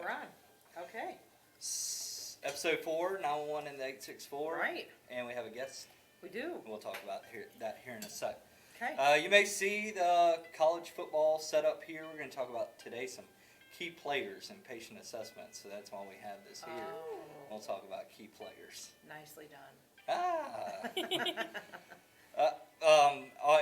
We're on. Okay. Episode 4, 911 and the 864. Right. And we have a guest. We do. We'll talk about that here in a sec. Okay. You may see the college football set up here. We're going to talk about today some key players and patient assessment. So that's why we have this here. Oh. We'll talk about key players. Nicely done.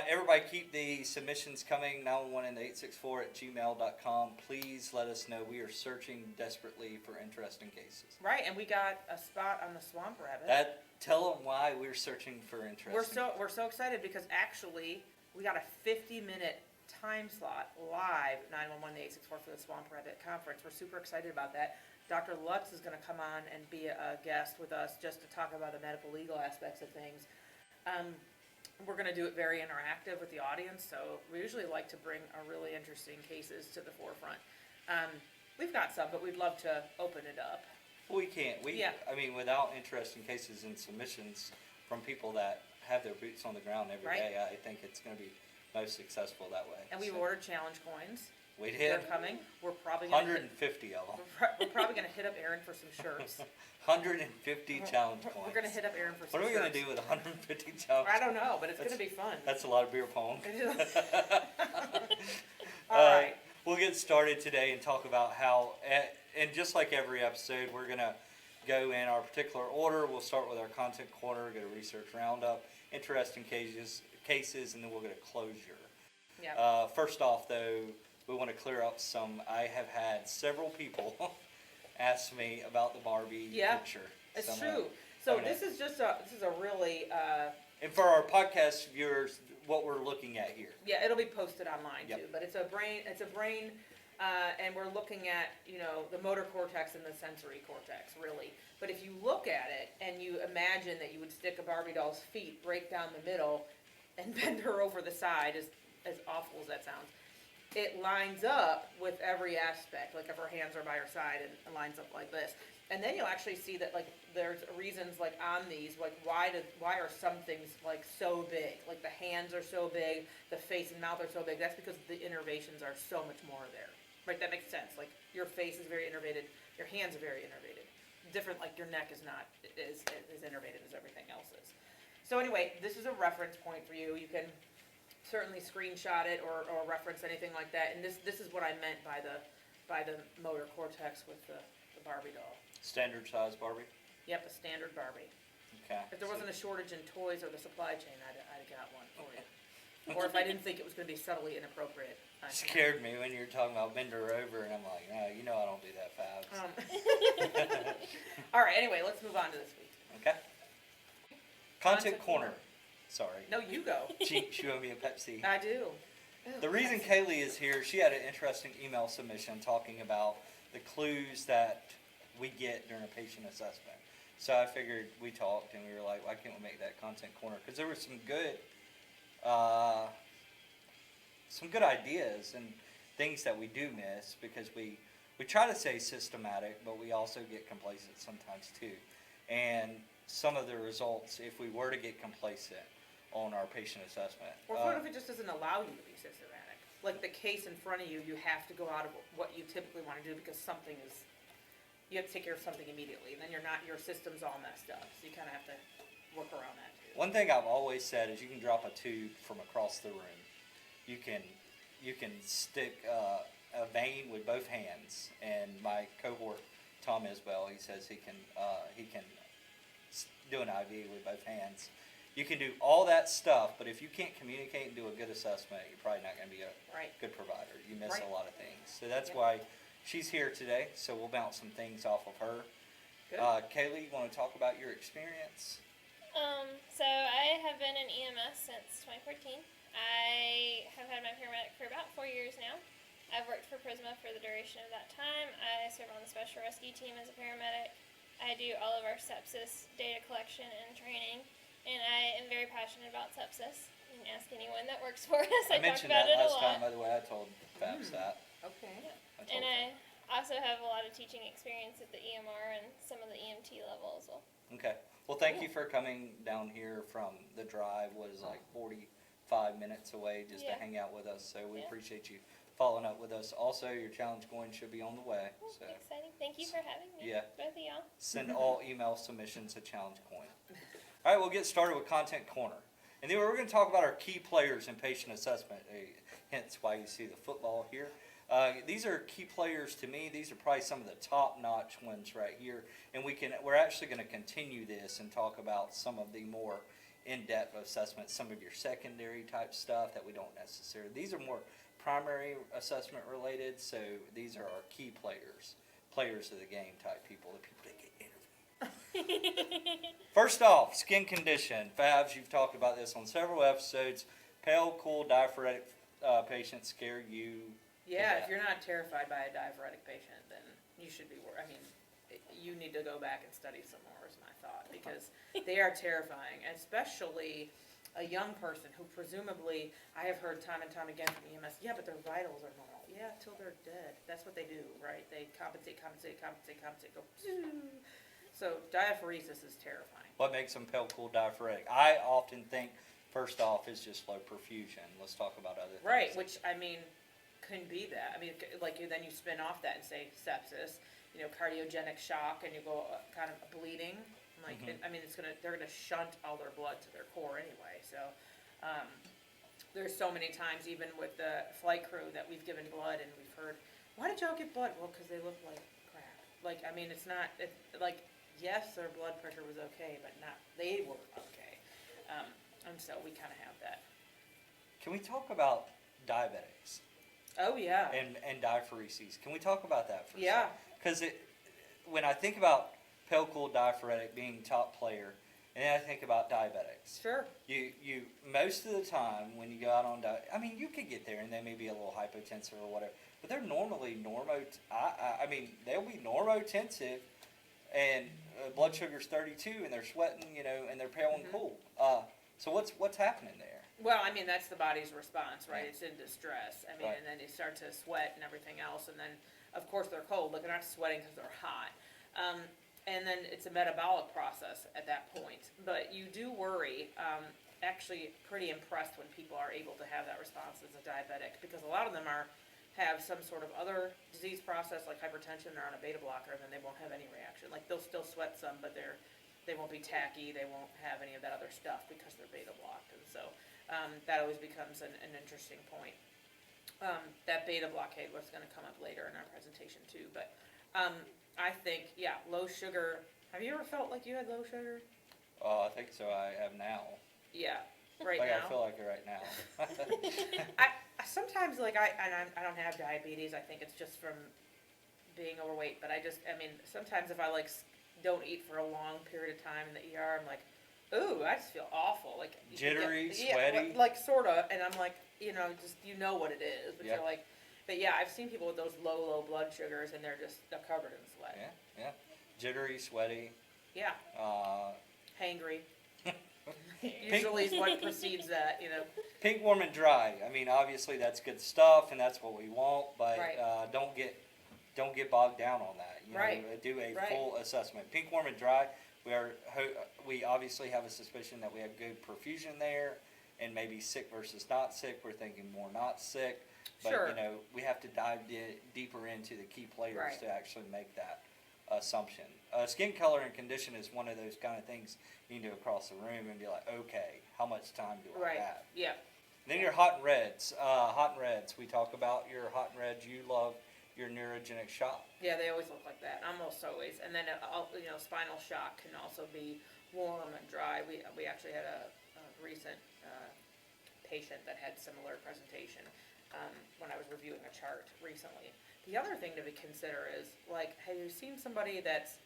Everybody keep the submissions coming, 911 and 864@gmail.com. Please let us know. We are searching desperately for interesting cases. Right, and we got a spot on the swamp rabbit. Tell them why we're searching for interesting. We're so excited because actually we got a 50-minute time slot live 911 and 864 for the Swamp Rabbit Conference. We're super excited about that. Dr. Lutz is going to come on and be a guest with us just to talk about the medical legal aspects of things. We're going to do it very interactive with the audience, so we usually like to bring really interesting cases to the forefront. We've got some, but we'd love to open it up. We can't. I mean, without interesting cases and submissions from people that have their boots on the ground every day, I think it's going to be most successful that way. And we've ordered challenge coins. We did. They're coming. We're probably going 150 of them. We're probably going to hit up Aaron for some shirts. 150 challenge coins. We're going to hit up Aaron for some shirts. What are we going to do with 150 challenge coins? I don't know, but it's going to be fun. That's a lot of beer pong. All right. We'll get started today and talk about how, and just like every episode, we're going to go in our particular order. We'll start with our content corner, get a research roundup, interesting cases, and then we'll get a closure. Yeah. First off, though, we want to clear up some. I have had several people ask me about the Barbie picture. It's true. So this is a really. And for our podcast viewers, what we're looking at here. Yeah, it'll be posted online too. But it's a brain. And we're looking at the motor cortex and the sensory cortex really. But if you look at it and you imagine that you would stick a Barbie doll's feet, break down the middle, and bend her over the side, as awful as that sounds, it lines up with every aspect. Like if her hands are by her side and it lines up like this. And then you'll actually see that like there's reasons like on these, like why are some things like so big? Like the hands are so big, the face and mouth are so big. That's because the innervations are so much more there. Right, that makes sense. Like your face is very innervated, your hands are very innervated. Different, like your neck is not as innervated as everything else is. So anyway, this is a reference point for you. You can certainly screenshot it or reference anything like that. And this is what I meant by the motor cortex with the Barbie doll. Standard size Barbie? Yep, a standard Barbie. Okay. If there wasn't a shortage in toys or the supply chain, I'd have got one for you. Or if I didn't think it was going to be subtly inappropriate. Scared me when you were talking about bend her over, and I'm like, no, I don't do that fast. All right, anyway, let's move on to this week. Okay. Content corner. Sorry. No, you go. She owed me a Pepsi. I do. The reason Kaylee is here, she had an interesting email submission talking about the clues that we get during a patient assessment. So I figured we talked and we were like, why can't we make that content corner? Because there were some good ideas and things that we do miss because we try to say systematic, but we also get complacent sometimes too. And some of the results, if we were to get complacent on our patient assessment. Or what if it just doesn't allow you to be systematic? Like the case in front of you, you have to go out of what you typically want to do because you have to take care of something immediately, and then your system's all messed up. So you kind of have to work around that too. One thing I've always said is you can drop a tube from across the room. You can stick a vein with both hands, and my cohort Tom Isbell, he says he can do an IV with both hands. You can do all that stuff, but if you can't communicate and do a good assessment, you're probably not going to be a good provider. You miss a lot of things. So that's why she's here today, so we'll bounce some things off of her. Good. Kaylee, you want to talk about your experience? So I have been in EMS since 2014. I have had my paramedic for about 4 years now. I've worked for Prisma for the duration of that time. I serve on the special rescue team as a paramedic. I do all of our sepsis data collection and training, and I am very passionate about sepsis. You can ask anyone that works for us. I talk mentioned about that it a last lot. time, by the way. I told Fabs that. Okay. And I also have a lot of teaching experience at the EMR and some of the EMT level as well. Okay. Well, thank you for coming down here from the drive, what is like 45 minutes away, just to hang out with us. So we appreciate you following up with us. Also, your challenge coin should be on the way. So. Exciting. Thank you for having me. Yeah. Both of y'all. Send all email submissions to Challenge Coin. All right, we'll get started with Content Corner. And then we're going to talk about our key players in patient assessment, hence why you see the football here. These are key players to me. These are probably some of the top-notch ones right here. And we're actually going to continue this and talk about some of the more in-depth assessments, some of your secondary type stuff that we don't necessarily. These are more primary assessment related, so these are our key players of the game type people, the people that get interviewed. First off, skin condition. Fabs, you've talked about this on several episodes. Pale, cool, diaphoretic patients scare you. Yeah, if you're not terrified by a diaphoretic patient, then you should be you need to go back and study some more, is my thought, because they are terrifying, especially a young person who presumably, I have heard time and time again from EMS, yeah, but their vitals are normal. Yeah, till they're dead. That's what they do, right? They compensate, go. So diaphoresis is terrifying. What makes them pale, cool, diaphoretic? I often think, first off, is just low perfusion. Let's talk about other things. Right, which, I mean, can be that. I mean, like then you spin off that and say sepsis, cardiogenic shock, and you go kind of bleeding. Like, I mean, they're gonna shunt all their blood to their core anyway. So, there's so many times, even with the flight crew, that we've given blood and we've heard, why did y'all give blood? Well, because they look like crap. Like, I mean, like, yes, their blood pressure was okay, but they were okay. And so we kind of have that. Can we talk about diabetics? Oh, yeah. And diaphoresis. Can we talk about that for a Yeah. Because when I think about pale, cool, diaphoretic being top player, and then I think about diabetics. Sure. You most of the time when you go out on I mean, you could get there and they may be a little hypotensive or whatever, but they're normally they'll be normotensive, and blood sugar's 32, and they're sweating, and they're pale and cool. So what's happening there? Well, I mean, that's the body's response, right? Yeah. It's in distress. I mean, Right. and then they start to sweat and everything else, and then, of course, they're cold, but they're not sweating because they're hot. And then it's a metabolic process at that point. But you do worry, actually pretty impressed when people are able to have that response as a diabetic, because a lot of them have some sort of other disease process like hypertension or on a beta blocker, and then they won't have any reaction. Like, they'll still sweat some, but they won't be tacky, they won't have any of that other stuff because they're beta blocked. And so that always becomes an interesting point. That beta blockade was going to come up later in our presentation too, but I think, yeah, low sugar. Have you ever felt like you had low sugar? Oh, I think so. I have now. Yeah, right like now. I feel like it right now. I sometimes, like, I don't have diabetes. I think it's just from being overweight. But I mean, sometimes if I don't eat for a long period of time in the ER, I'm like, ooh, I just feel awful. Like Jittery, sweaty. Like sorta. And I'm like, just what it is. But Yeah. you're like, but yeah, I've seen people with those low blood sugars, and they're covered in sweat. Yeah. Jittery, sweaty. Yeah. Hangry. Pink, Usually is what precedes that, pink, warm, and dry. I mean, obviously that's good stuff, and that's what we want. But Right. don't get bogged down on that. Right. Do a Right. full assessment. Pink, warm, and dry. We obviously have a suspicion that we have good perfusion there, and maybe sick versus not sick. We're thinking more not sick. But, Sure. we have to dive deeper into the key players Right. to actually make that assumption. Skin color and condition is one of those kind of things you can do across the room and be like, okay, how much time do I Right. have? Yeah. Then your hot and reds. Hot and reds. We talk about your hot and reds. You love your neurogenic shock. Yeah, they always look like that, almost always. And then, spinal shock can also be warm and dry. We actually had a recent patient that had similar presentation when I was reviewing a chart recently. The other thing to consider is, have you seen somebody that's,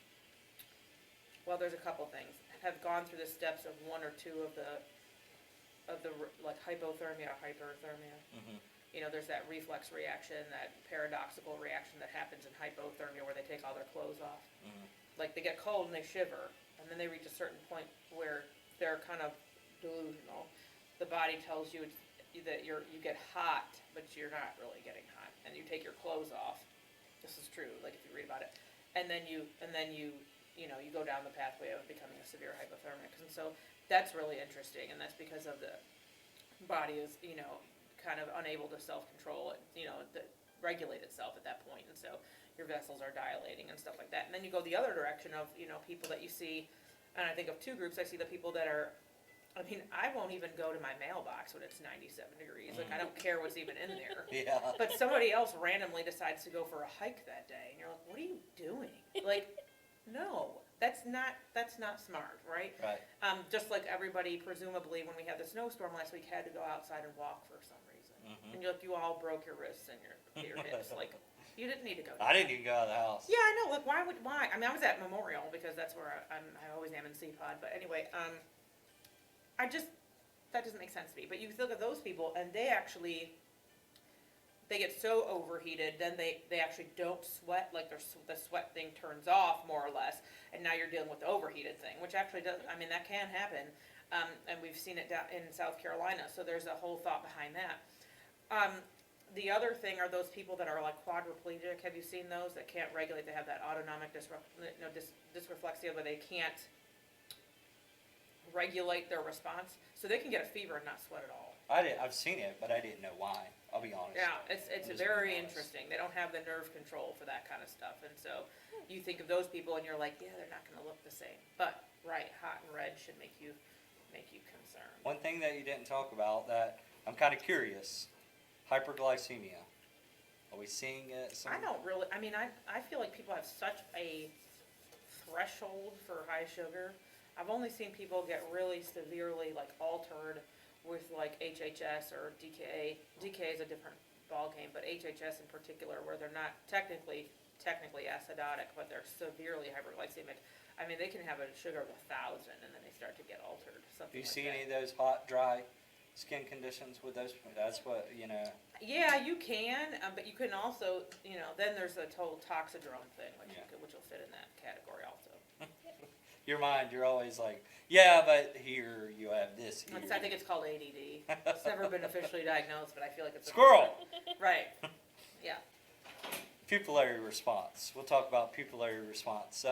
well, there's a couple things, have gone through the steps of one or two of the hypothermia, hyperthermia. Mm-hmm. There's that reflex reaction, that paradoxical reaction that happens in hypothermia where they take all their clothes off. Mm-hmm. Like, they get cold and they shiver, and then they reach a certain point where they're kind of delusional. The body tells you that you get hot, but you're not really getting hot, and you take your clothes off. This is true, like if you read about it, and then you go down the pathway of becoming a severe hypothermic. And so that's really interesting, and that's because of the body is kind of unable to self-control it, regulate itself at that point. And so your vessels are dilating and stuff like that. And then you go the other direction of, you know, people that you see, and I think of two groups. I see the people that are, I mean, I won't even go to my mailbox when it's 97 degrees. Like, I don't care what's even in there. Yeah. But somebody else randomly decides to go for a hike that day, and you're like, what are you doing? Like, no, that's not smart, right? Right. Just like everybody, presumably, when we had the snowstorm last week, had to go outside and walk for some reason. Mm-hmm. And you all broke your wrists and your hips. Like, you didn't need to go. I didn't even go out of the house. Yeah, I know. Like, why? I mean, I was at Memorial because that's where I always am in CPOD. But anyway, that doesn't make sense to me. But you look at those people, and they get so overheated, then they actually don't sweat. Like, the sweat thing turns off more or less, and now you're dealing with the overheated thing, which actually does. I mean, that can happen, and we've seen it down in South Carolina. So there's a whole thought behind that. The other thing are those people that are like quadriplegic. Have you seen those that can't regulate? They have that autonomic dysreflexia where they can't regulate their response, so they can get a fever and not sweat at all. I've seen it, but I didn't know why. I'll be honest. Yeah, it's very interesting. They don't have the nerve control for that kind of stuff, and so you think of those people and you're like, yeah, they're not going to look the same. But right, hot and red should make you concerned. One thing that you didn't talk about that I'm kind of curious, hyperglycemia. Are we seeing it? I don't really, I mean, I feel like people have such a threshold for high sugar. I've only seen people get really severely like altered with like HHS or DKA. DKA is a different ballgame, but HHS in particular, where they're not technically acidotic, but they're severely hyperglycemic. I mean, they can have a sugar of 1,000 and then they start to get altered. Do you see any of those hot, dry skin conditions with those? That's what, you know. Yeah, you can, but you can also, you know, then there's the total toxidrome thing, which which will fit in that category also. Your mind, you're always like, yeah, but here you have this here. I think it's called ADD. It's never been officially diagnosed, but I feel like it's Squirrel! Right. Yeah. Pupillary response. We'll talk about pupillary response.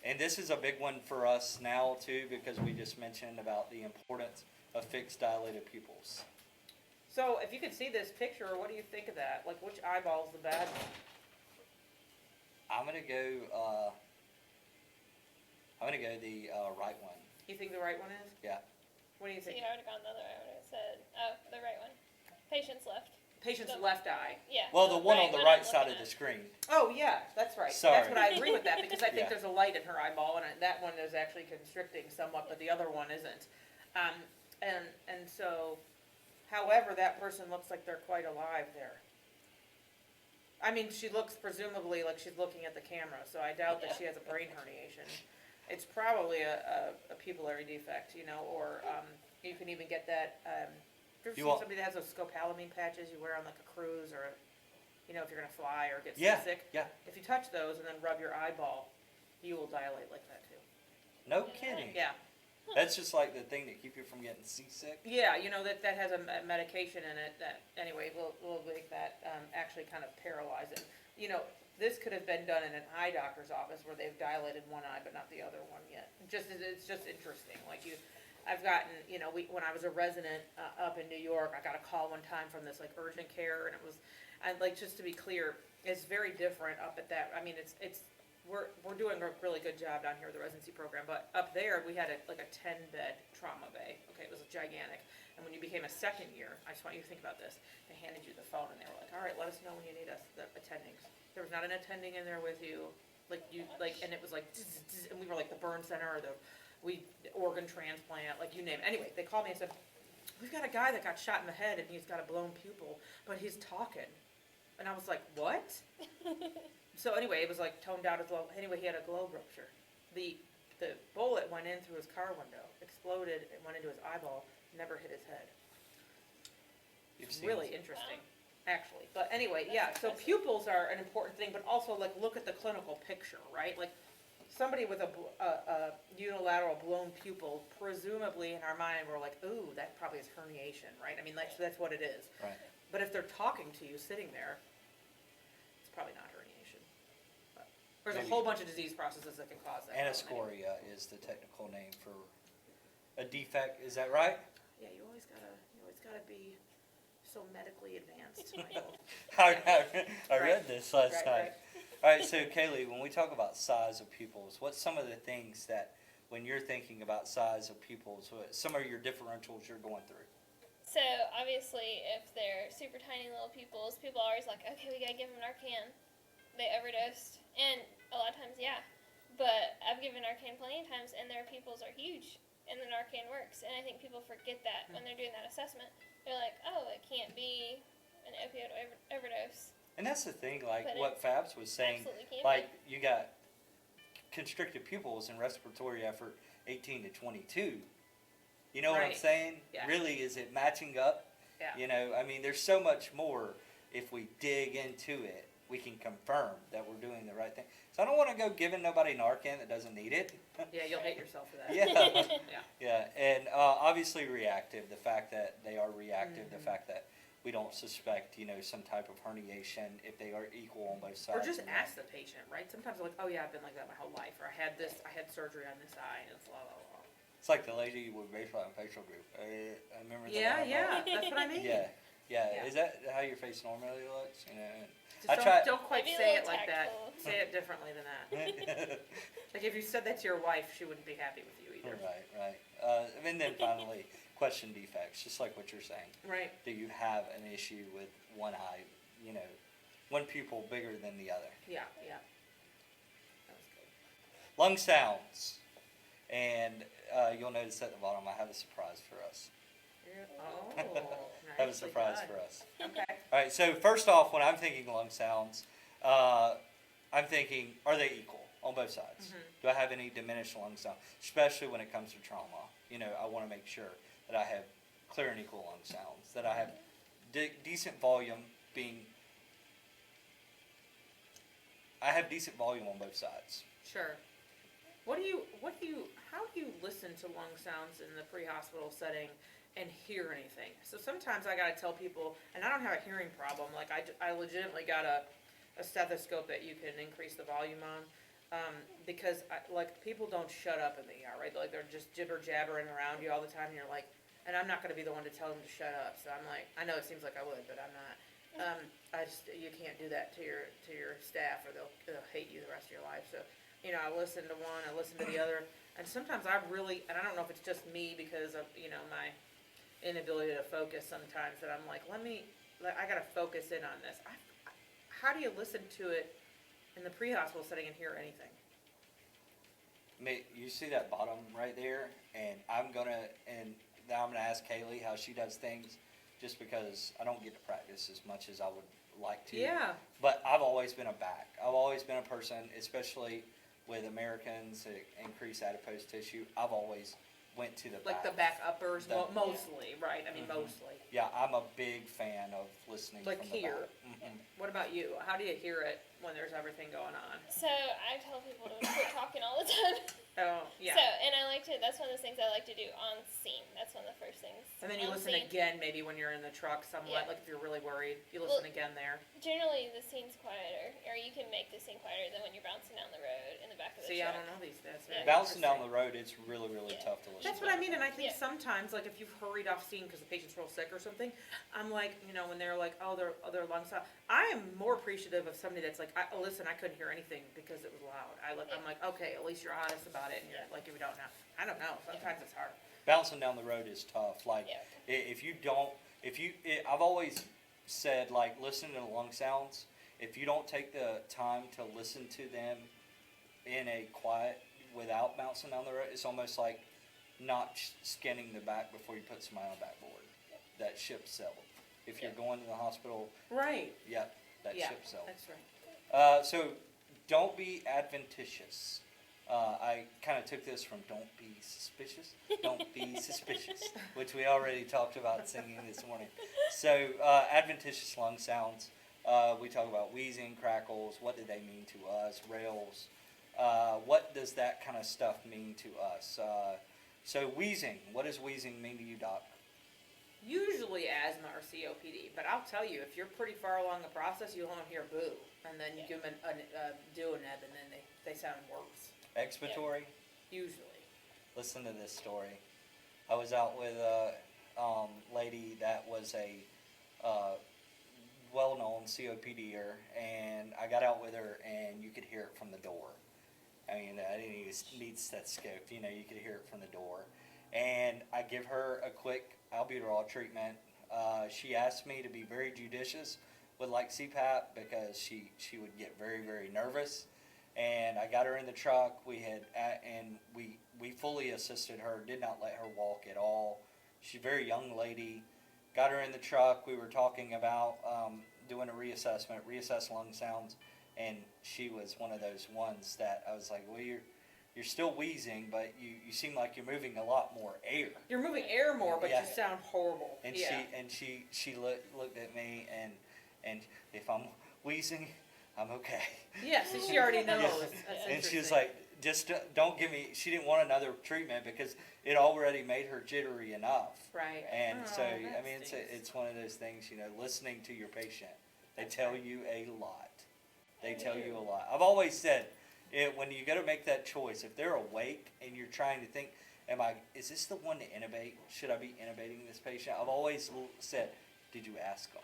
And this is a big one for us now, too, because we just mentioned about the importance of fixed dilated pupils. So, if you could see this picture, what do you think of that? Like, which eyeball's the bad one? I'm gonna go the right one. You think the right one is? Yeah. What do you think? See, I would have gone the other way. I would have said, oh, the right one. Patient's left. Patient's The- left eye. Yeah. Well, the one on the right I'm side of looking the screen. Oh, yeah, that's right. Sorry. That's what I agree with that, because I think Yeah. there's a light in her eyeball, and that one is actually constricting somewhat, but the other one isn't. And so, however, that person looks like they're quite alive there. I mean, she looks presumably like she's looking at the camera, so I doubt that she has a brain herniation. It's probably a pupillary defect, you know, or you can even get that. Have you ever seen somebody that has those scopolamine patches you wear on like a cruise, or, you know, if you're gonna fly or get seasick? Yeah. If you touch those and then rub your eyeball, you will dilate like that too. No kidding. Yeah. That's just like the thing that keep you from getting seasick. Yeah, you know, that has a medication in it that, anyway, will make that actually kind of paralyze it. You know, this could have been done in an eye doctor's office where they've dilated one eye but not the other one yet. It's just interesting. Like I've gotten, you know, when I was a resident up in New York, I got a call one time from this like urgent care, and it was, and like, just to be clear, it's very different up at that. I mean, we're doing a really good job down here with the residency program, but up there we had a 10-bed trauma bay. Okay, it was gigantic. And when you became a second year, I just want you to think about this. They handed you the phone and they were like, "All right, let us know when you need us." The attendings. There was not an attending in there with you, and it was like, and we were like the burn center or the organ transplant, like you name it. Anyway, they called me and said, "We've got a guy that got shot in the head and he's got a blown pupil, but he's talking." And I was like, "What?" So anyway, it was like toned down as well. Anyway, he had a globe rupture. The bullet went in through his car window, exploded, and went into his eyeball, never hit his head. It's really interesting, actually. But anyway, yeah, so pupils are an important thing, but also like look at the clinical picture, right? Like somebody with a unilateral blown pupil, presumably in our mind, we're like, ooh, that probably is herniation, right? I mean, that's what it is. Right. But if they're talking to you sitting there, it's probably not herniation. But there's a whole bunch of disease processes that can cause that. Anascoria is the technical name for a defect. Is that right? Yeah, you always gotta be so medically advanced. I read this last night. All right, so Kaylee, when we talk about size of pupils, what's some of the things that, when you're thinking about size of pupils, what some of your differentials you're going through? So obviously, if they're super tiny little pupils, people are always like, okay, we gotta give them Narcan. They overdosed, and a lot of times, yeah. But I've given Narcan plenty of times, and their pupils are huge, and the Narcan works. And I think people forget that when they're doing that assessment. They're like, oh, it can't be an opioid overdose. And that's the thing, like But what Fabs was saying, Absolutely can like you got constricted pupils and respiratory effort 18 to 22. You know what I'm Right. saying? Yeah. Really, is it matching up? Yeah. You know, I mean, there's so much more. If we dig into it, we can confirm that we're doing the right thing. So I don't want to go giving nobody Narcan that doesn't need it. Yeah, you'll hate yourself for that. Yeah. Yeah. Yeah, and obviously reactive, the fact that they are reactive, the fact that we don't suspect, some type of herniation if they are equal on both sides. Or just and ask the patient, right? Sometimes they're like, oh yeah, I've been like that my whole life, or I had surgery on this eye, and it's blah, blah, blah. It's like the lady with baseline facial group. I remember that. Yeah, that's what I mean. Yeah. Yeah. Is that how your face normally looks? Just don't quite Maybe a say it little like that. tactful. Say it differently than that. Like if you said that to your wife, she wouldn't be happy with you either. Right. And then finally, question defects, just like what you're saying. Right. Do you have an issue with one eye, one pupil bigger than the other? Yeah. That was good. Lung sounds. And you'll notice at the bottom, I have a surprise for us. Oh, I have a nicely surprise done. for us. Okay. All right, so first off, when I'm thinking lung sounds, I'm thinking, are they equal on both sides? Do I have any diminished lung sound, especially when it comes to trauma? I want to make sure that I have clear and equal lung sounds, that I have decent volume I have decent volume on both sides. Sure. How do you listen to lung sounds in the pre-hospital setting and hear anything? So sometimes I gotta tell people, and I don't have a hearing problem, like I legitimately got a stethoscope that you can increase the volume on, because people don't shut up in the ER, right? Like they're just jibber jabbering around you all the time, and you're like, and I'm not gonna be the one to tell them to shut up, so I'm like, I know it seems like I would, but I'm not. You can't do that to your staff, or they'll hate you the rest of your life, so. I listen to one, I listen to the other, and sometimes and I don't know if it's just me because of, my inability to focus sometimes, that I'm like, I gotta focus in on this. How do you listen to it in the pre-hospital setting and hear anything? You see that bottom right there, and I'm gonna ask Kaylee how she does things, just because I don't get to practice as much as I would like to. Yeah. But I've always been a back. I've always been a person, especially with Americans that increase adipose tissue. I've always went to the Like back. the back uppers, The- mostly, right? I mean, mostly. Yeah, I'm a big fan of listening Like from the here. back. What about you? How do you hear it when there's everything going on? So I tell people to quit talking all the time. Oh, yeah. So, and that's one of those things I like to do on scene. That's one of the first things. And then you on listen scene. again, maybe when you're in the truck somewhat, Yeah. like if you're really worried, you listen again there. Generally, the scene's quieter, or you can make the scene quieter than when you're bouncing down the road in the back of the See, I truck. don't know these days. Yeah. Bouncing down the road, it's really, really Yeah. tough to listen That's to. what I mean, and I think Yeah. sometimes, like if you've hurried off scene because the patient's real sick or something, I'm like, when they're like, oh, their lungs out. I am more appreciative of somebody that's like, listen, I couldn't hear anything because it was loud. I'm like, okay, at least you're honest about it, and you're like, if you don't know, I don't know. Sometimes it's hard. Bouncing down the road is tough. Like, Yeah. I've always said, like, listen to the lung sounds. If you don't take the time to listen to them in a quiet, without bouncing down the road, it's almost like not skinning the back before you put somebody on the backboard. That ship sailed. If you're going to the hospital, Right. that Yeah, ship sailed. that's right. So don't be adventitious. I kind of took this from don't be suspicious, don't be suspicious, which we already talked about singing this morning. So adventitious lung sounds, we talk about wheezing, crackles, what do they mean to us, rails, what does that kind of stuff mean to us? So wheezing, what does wheezing mean to you, Doc? Usually asthma or COPD, but I'll tell you, if you're pretty far along the process, you'll only hear boo, and then you give them a duoneb, and then they sound worse. Expiratory? Usually. Listen to this story. I was out with a lady that was a well-known COPD her, and I got out with her, and you could hear it from the door. I mean, I didn't even need stethoscope. You know, you could hear it from the door. And I give her a quick albuterol treatment. She asked me to be very judicious with like CPAP because she would get very, very nervous. And I got her in the truck. We fully assisted her. Did not let her walk at all. She's a very young lady. Got her in the truck. We were talking about doing a reassessment, reassess lung sounds, and she was one of those ones that I was like, well, you're still wheezing, but you seem like you're moving a lot more air. You're moving air more, but Yeah. you sound horrible. And yeah. she looked at me, and if I'm wheezing, I'm okay. Yeah, so she already knows. Yeah. That's And she was interesting. like, just don't give me. She didn't want another treatment because it already made her jittery enough. Right. And Oh, so that I mean, stinks. it's one of those things, you know, listening to your patient. They That's tell right. you a lot. They tell you a lot. I've always said, when you got to make that choice, if they're awake and you're trying to think, is this the one to intubate? Should I be intubating this patient? I've always said, did you ask them?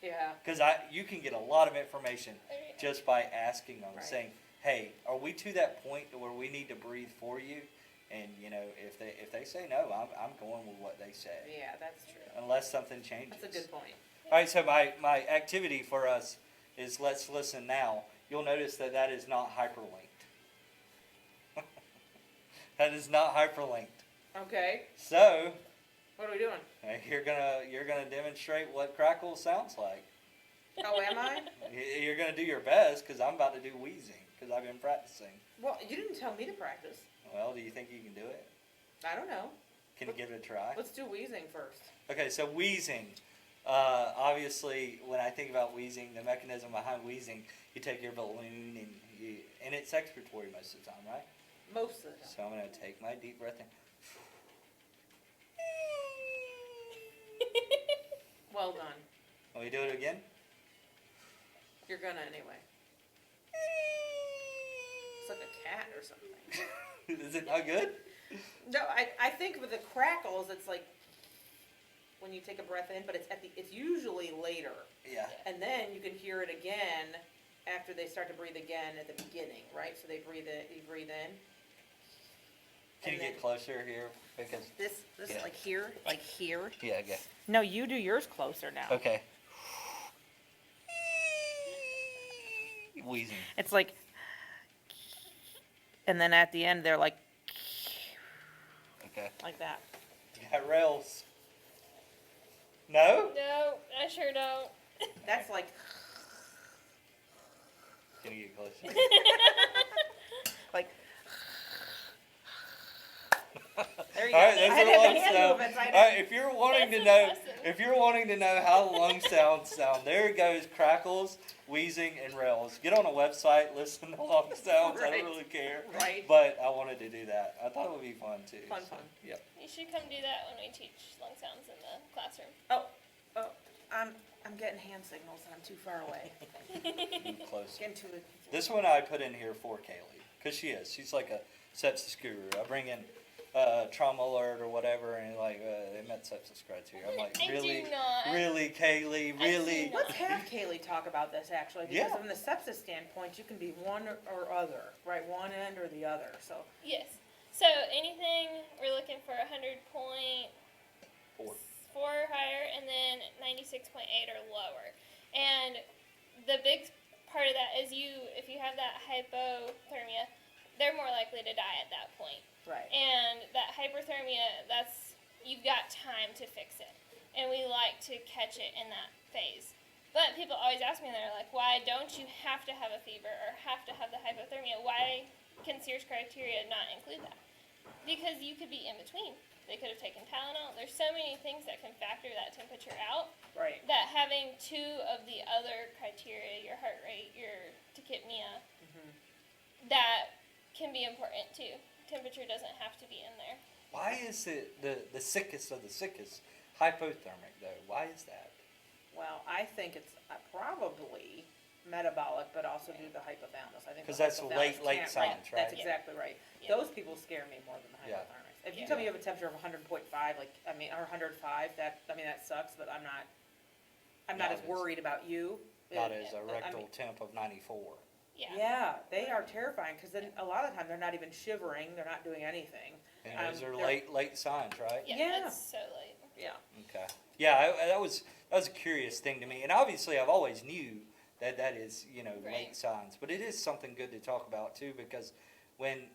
Yeah. Because you can get a lot of information just by asking them, Right. saying, hey, are we to that point where we need to breathe for you? And, you know, if they say no, I'm going with what they say. Yeah, that's true. Unless something changes. That's a good point. All right, so my activity for us is Let's Listen Now. You'll notice that is not hyperlinked. That is not hyperlinked. Okay. So What are we doing? you're gonna demonstrate what crackle sounds like. Oh, am I? You're gonna do your best because I'm about to do wheezing because I've been practicing. Well, you didn't tell me to practice. Well, do you think you can do it? I don't know. Can you give it a try? Let's do wheezing first. Okay, so wheezing. Obviously, when I think about wheezing, the mechanism behind wheezing, you take your balloon and it's expiratory most of the time, right? Most of the time. So I'm going to take my deep breath in. Well done. Let me do it again. You're gonna anyway. It's like a cat or something. Is it not good? No, I think with the crackles, it's like when you take a breath in, but it's usually later. Yeah. And then you can hear it again after they start to breathe again at the beginning, right? So they breathe in, you breathe in. Can you And get closer here? Because This Yeah. like here. yeah, okay. No, you do yours closer now. Okay. Wheezing. It's like, and then at the end they're like Okay. that. You got rails. No? No, I sure don't. That's like Can you get closer? like. There you All go. right, those I are the did lung the hand sound. movements. I All did. right, if you're wanting to That's know, impressive. if you're wanting to know how lung sounds sound, there it goes: crackles, wheezing, and rails. Get on a website, listen to lung sounds. I Right. don't really care, Right. but I wanted to do that. I thought it would be fun too. Fun. Yep. You should come do that when we teach lung sounds in the classroom. Oh, I'm getting hand signals and I'm too far away. Move closer. Getting too. This one I put in here for Kaylee because she's like a sepsis guru. I bring in trauma alert or whatever, and like they met sepsis criteria. I'm like, I really, do not. really, Kaylee, I really. do not. Let's have Kaylee talk about this actually, because Yeah. from the sepsis standpoint, you can be one or other, right? One end or the other. So Yes. So anything we're looking for 100.4 or higher, and then 96.8 or lower. And the big part of that is if you have that hypothermia, they're more likely to die at that point. right. And that hyperthermia, you've got time to fix it. And we like to catch it in that phase. But people always ask me, they're like, why don't you have to have a fever or have to have the hypothermia? Why can Sears criteria not include that? Because you could be in between. They could have taken Tylenol. There's so many things that can factor that temperature out Right. that having two of the other criteria, your heart rate, your tachypnea, that can be important too. Temperature doesn't have to be in there. Why is it the sickest of the sickest hypothermic though? Why is that? Well, I think it's probably metabolic, but also due to the hypothalamus. I think 'Cause the that's hypothalamus late can't- signs, right? That's exactly right. Yeah. Those people scare me more than the Yeah. hypothermics. If you Yeah. tell me you have a temperature of 100.5, or 105, that sucks. But I'm not Yeah, as it is. worried about you not as a rectal temp of 94. Yeah. Yeah, they are terrifying, because then a lot of times they're not even shivering, they're not doing anything. And those are late signs, right? Yeah, it's so late. Yeah. Okay. Yeah, that was a curious thing to me, and obviously I've always knew that is Right. late signs, but it is something good to talk about too, because when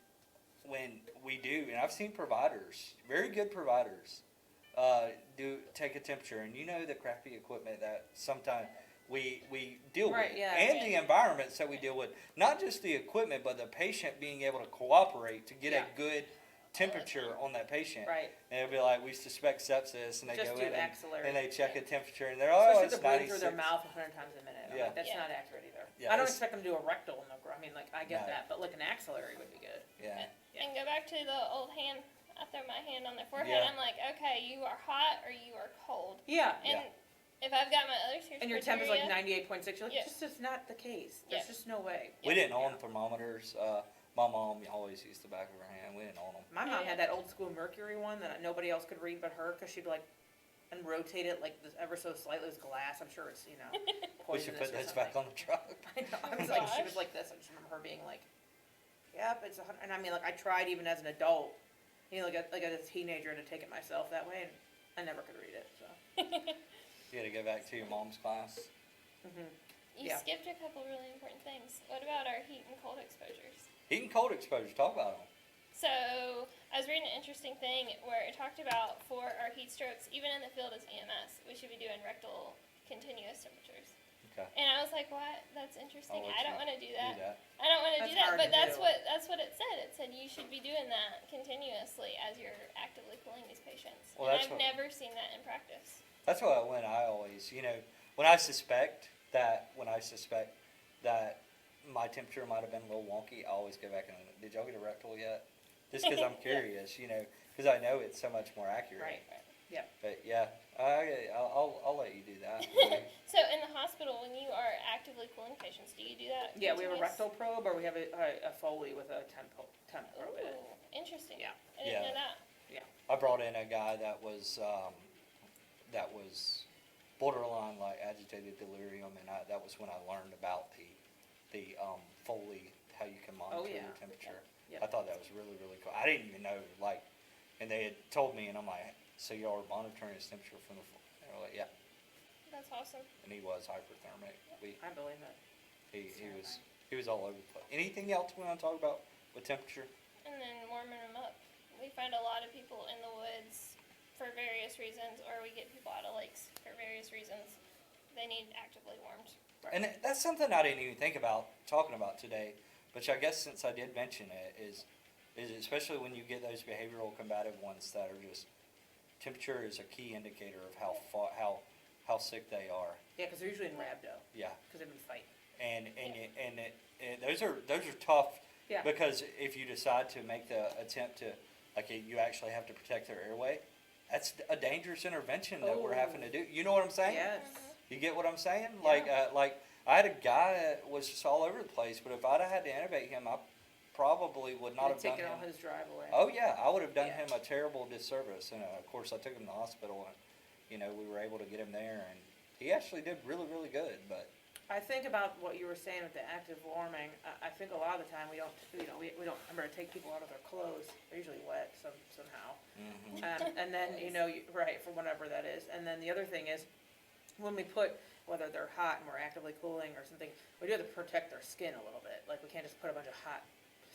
we do, and I've seen providers, very good providers, do take a temperature, and the crappy equipment that sometimes we deal Right, with, yeah. and the environments that we deal with, not just the equipment, but the patient being able to cooperate to get Yeah. a good temperature on that patient. Right. And it'll be like, we suspect sepsis, and they Just go do in axillary. and they check a temperature, and they're, Especially it's if they're breathing 96. through their mouth 100 times a minute. I'm Yeah. like, that's Yeah. not accurate either. Yeah, I don't it's- expect them to do a rectal in the I mean, like, I get No. that, but like an axillary would be good. Yeah. Yeah. And go back to the old hand. I throw my hand on their forehead. Yeah. I'm like, okay, you are hot or you are cold. Yeah. And if I've got my other series And your temp is like criteria, 98.6. You're like, Yeah. this is not the case. There's Yeah. just no way. We didn't own Yeah. thermometers. My mom always used the back of her hand. We didn't own them. My Oh, mom yeah. had that old school mercury one that nobody else could read but her, because she'd like, and rotate it like this ever so slightly as glass. I'm sure it's, We should poisonous put or those something. back on the truck. I know. I was Oh, like, she gosh. was like this. I just remember her being like, "Yep, it's 100." And I mean, like, I tried even as an adult, like as a teenager, to take it myself that way, and I never could read it. So. You got to go back to your mom's class. Hmm. you Yeah. skipped a couple really important things. What about our heat and cold exposures? Heat and cold exposure. Talk about them. So I was reading an interesting thing where it talked about for our heat strokes, even in the field as EMS, we should be doing rectal continuous temperatures. Okay. And I was like, what? That's interesting. I'll let I don't you want to do Do that. that. I don't want to do That's that. hard But to that's do. what it said. It said you should be doing that continuously as you're actively cooling these patients. Well, and that's I've what- never seen that in practice. That's why when I always, when I suspect that my temperature might have been a little wonky, I always go back and, did y'all get a rectal yet? Just because I'm curious, because I know it's so much more accurate. Right. Yeah. But yeah, I'll let you do that. So in the hospital, when you are actively cooling patients, do you do that? Yeah, we have a continuous? rectal probe, or we have a Foley with a temp probe in it. Ooh, interesting. Yeah. I didn't Yeah. know that. I brought in a guy that was borderline like agitated delirium, and that was when I learned about the Foley, how you can monitor yeah. your temperature. Yeah. I thought that was really, really cool. I didn't even know, and they had told me, and I'm like, so y'all are monitoring his temperature from the floor? And they were like, yeah, That's awesome. and he was hyperthermic. I believe it. He was all over the place. Anything else we want to talk about with temperature? And then warming them up. We find a lot of people in the woods for various reasons, or we get people out of lakes for various reasons. They need actively warmed. And that's something I didn't even think about talking about today, which I guess since I did mention it is especially when you get those behavioral combative ones that are just, temperature is a key indicator of how sick they are. Yeah, because they're usually in rhabdo, Yeah, because they've been fighting. and those are tough. Yeah. Because if you decide to make the attempt to, you actually have to protect their airway, that's a dangerous intervention that we're having to do. You know what I'm saying? Yes. You get what I'm saying? Yeah. Like I had a guy that was just all over the place, but if I'd have had to intubate him, I probably would not have done Taking him. all his drive away. Oh yeah, I would have done Yeah. him a terrible disservice. And of course, I took him to the hospital, and we were able to get him there, and he actually did really, really good. But I think about what you were saying with the active warming. I think a lot of the time we don't remember to take people out of their clothes. They're usually wet somehow. And then, right, for whatever that is. And then the other thing is, when we put, whether they're hot and we're actively cooling or something, we do have to protect their skin a little bit. Like, we can't just put a bunch of hot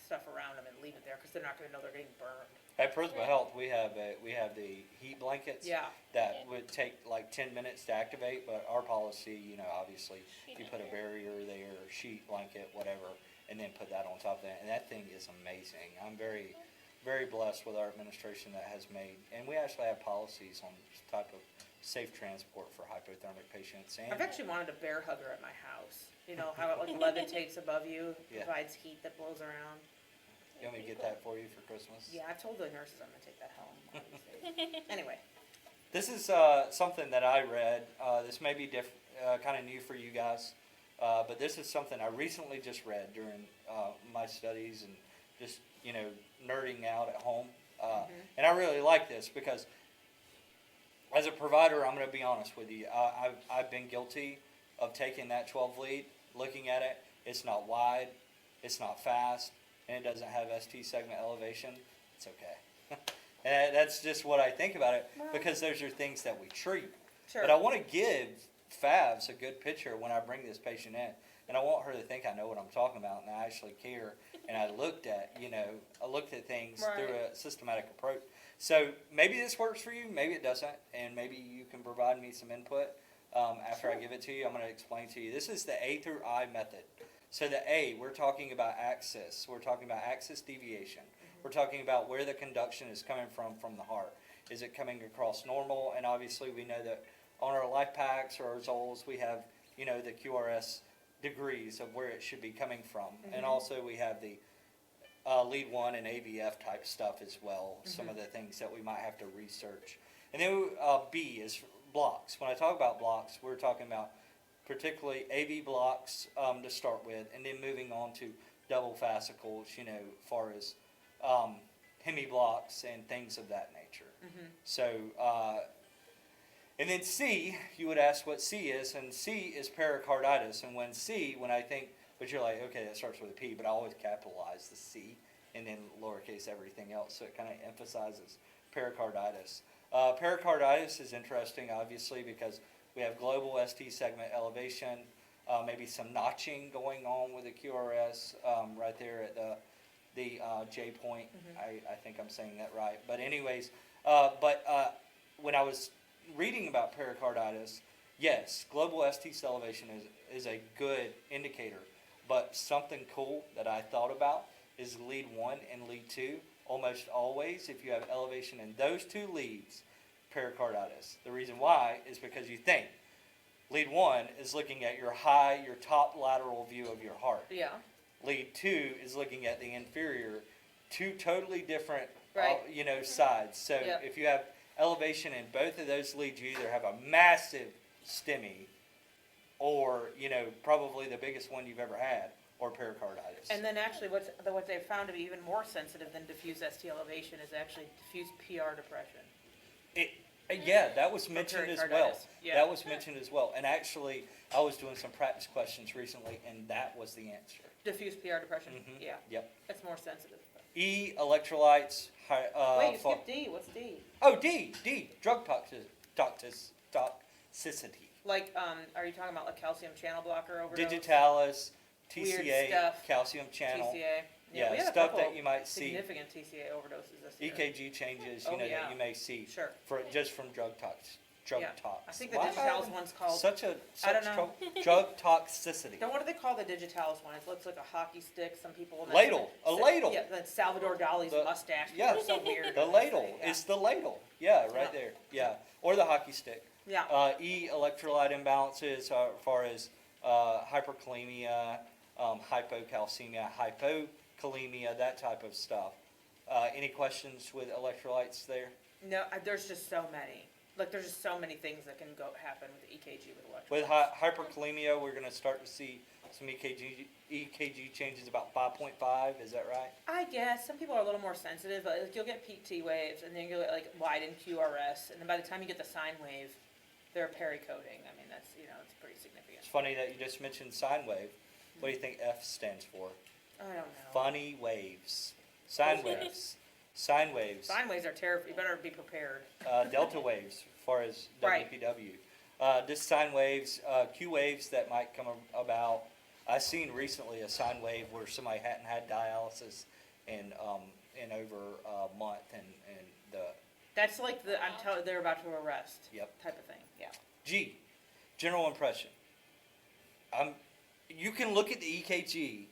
stuff around them and leave it there, because they're not going to know they're getting burned. at Prisma Health, we have the heat blankets. Yeah. That would take like 10 minutes to activate, but our policy, obviously, you put a barrier there, sheet, blanket, whatever, and then put that on top of that, and that thing is amazing. I'm very, very blessed with our administration that has made, and we actually have policies on this type of safe transport for hypothermic patients. And I've actually wanted a bear hugger at my house. You know, how it like levitates above you, Yeah. provides heat that blows around. you want me to get that for you for Christmas? Yeah, I told the nurses I'm going to take that home one of these days. Anyway. This is something that I read. This may be kind of new for you guys, but this is something I recently just read during my studies and just nerding out at home. And I really like this because as a provider, I'm going to be honest with you. I've been guilty of taking that 12 lead, looking at it, it's not wide, it's not fast, and it doesn't have ST segment elevation, it's okay. And that's just what I think about it, because those are things that we treat. Sure. But I want to give Favs a good picture when I bring this patient in. And I want her to think I know what I'm talking about and I actually care. And I looked at, things Right. through a systematic approach. So maybe this works for you, maybe it doesn't, and maybe you can provide me some input after I give it to you. I'm going to explain to you. This is the A through I method. So the A, we're talking about axis. We're talking about axis deviation. We're talking about where the conduction is coming from the heart. Is it coming across normal? And obviously we know that on our life packs or our Zols, we have, the QRS degrees of where it should be coming from. And also we have the lead 1 and AVF type stuff as well, some of the things that we might have to research. And then B is blocks. When I talk about blocks, we're talking about particularly AV blocks to start with, and then moving on to double fascicles, far as hemi blocks and things of that nature. So, and then C, you would ask what C is, and C is pericarditis. And when I think, but you're like, okay, that starts with a P, but I always capitalize the C and then lowercase everything else, so it kind of emphasizes pericarditis. Pericarditis is interesting, obviously, because we have global ST segment elevation, maybe some notching going on with the QRS right there at the J point. I think I'm saying that right. But anyways, when I was reading about pericarditis, yes, global ST elevation is a good indicator. But something cool that I thought about is lead 1 and lead 2. Almost always, if you have elevation in those two leads, pericarditis. The reason why is because you think lead 1 is looking at your top lateral view of your heart. Yeah. Lead 2 is looking at the inferior, two totally different, Right. sides. So Yep. if you have elevation in both of those leads, you either have a massive STEMI, or probably the biggest one you've ever had, or pericarditis. And then actually what they've found to be even more sensitive than diffuse ST elevation is actually diffuse PR depression. Yeah, that was mentioned as well. pericarditis. Yeah. That was mentioned as well. And actually, I was doing some practice questions recently, and that was the answer. Diffuse PR depression, yeah. Yep. It's more sensitive. E, electrolytes. Wait, you skipped D, what's D? Oh, D, drug toxicity. Like, are you talking about like calcium channel blocker overdose? Digitalis, Weird TCA, stuff. calcium channel. TCA. Yeah, we had a stuff couple that you might see. significant TCA overdoses this year. EKG changes, Oh, that yeah. you may see Sure. just from drug tox. Yeah. tox. I think the Why am I digitalis having one's called, such I don't know. drug toxicity. what do they call the digitalis one? It looks like a hockey stick, some people. Ladle, a ladle. Yeah, that's Salvador Dali's The- mustache. yeah. It's so weird. The ladle. Yeah. It's the ladle. Yeah, right Yeah. there. Yeah. Or the hockey stick. Yeah. E, electrolyte imbalances as far as hyperkalemia, hypocalcemia, hypokalemia, that type of stuff. Any questions with electrolytes there? No, there's just so many. Like, there's just so many things that can happen with the EKG with electrolytes. With hyperkalemia, we're going to start to see some EKG changes about 5.5. Is that right? I guess some people are a little more sensitive. Like, you'll get PT waves, and then you'll get like widened QRS, and then by the time you get the sine wave, they're pericoding. I mean, that's it's pretty significant. It's funny that you just mentioned sine wave. What do you think F stands for? I don't know. Funny waves. Sine waves. Sine waves. Sine waves are terrible. You better be prepared. Delta waves, as far as Right. WPW. Just sine waves, Q waves that might come about. I seen recently a sine wave where somebody hadn't had dialysis in over a month, and That's like I'm telling they're about to arrest. Yep. Type of thing. Yeah. G, general impression. You can look at the EKG,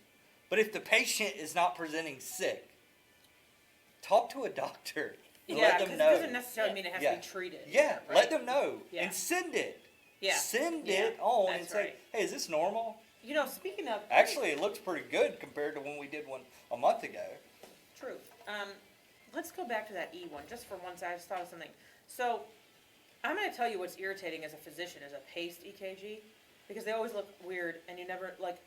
but if the patient is not presenting sick, talk to a doctor. And let them know. It doesn't necessarily mean it has to be treated. Yeah, right? let them know Yeah. and send it. Yeah. Send Yeah, it on that's and say, right. hey, is this normal? Speaking of Actually, it looks pretty good compared to when we did one a month ago. True. Let's go back to that E one just for one second. I just thought of something. So, I'm going to tell you what's irritating as a physician is a paced EKG, because they always look weird, and you never like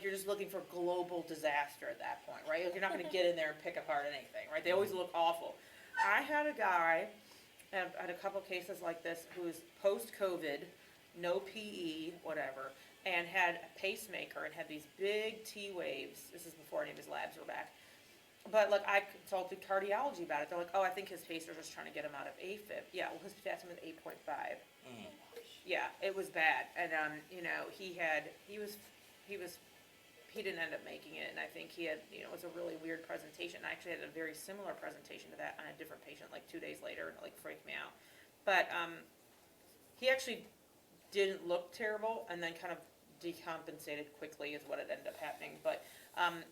you're just looking for global disaster at that point, right? Like, you're not going to get in there and pick apart anything, right? They always look awful. I had a guy, I've had a couple cases like this, who was post-COVID, no PE, whatever, and had a pacemaker and had these big T waves. This is before any of his labs were back. But like I consulted cardiology about it. They're like, oh, I think his pacer's just trying to get him out of AFib. Yeah, well, his potassium was 8.5. Yeah, it was bad, and you know, he didn't end up making it, and I think he had, you know, it was a really weird presentation. I actually had a very similar presentation to that on a different patient, like 2 days later, and it like freaked me out. But he actually didn't look terrible, and then kind of decompensated quickly is what it ended up happening. But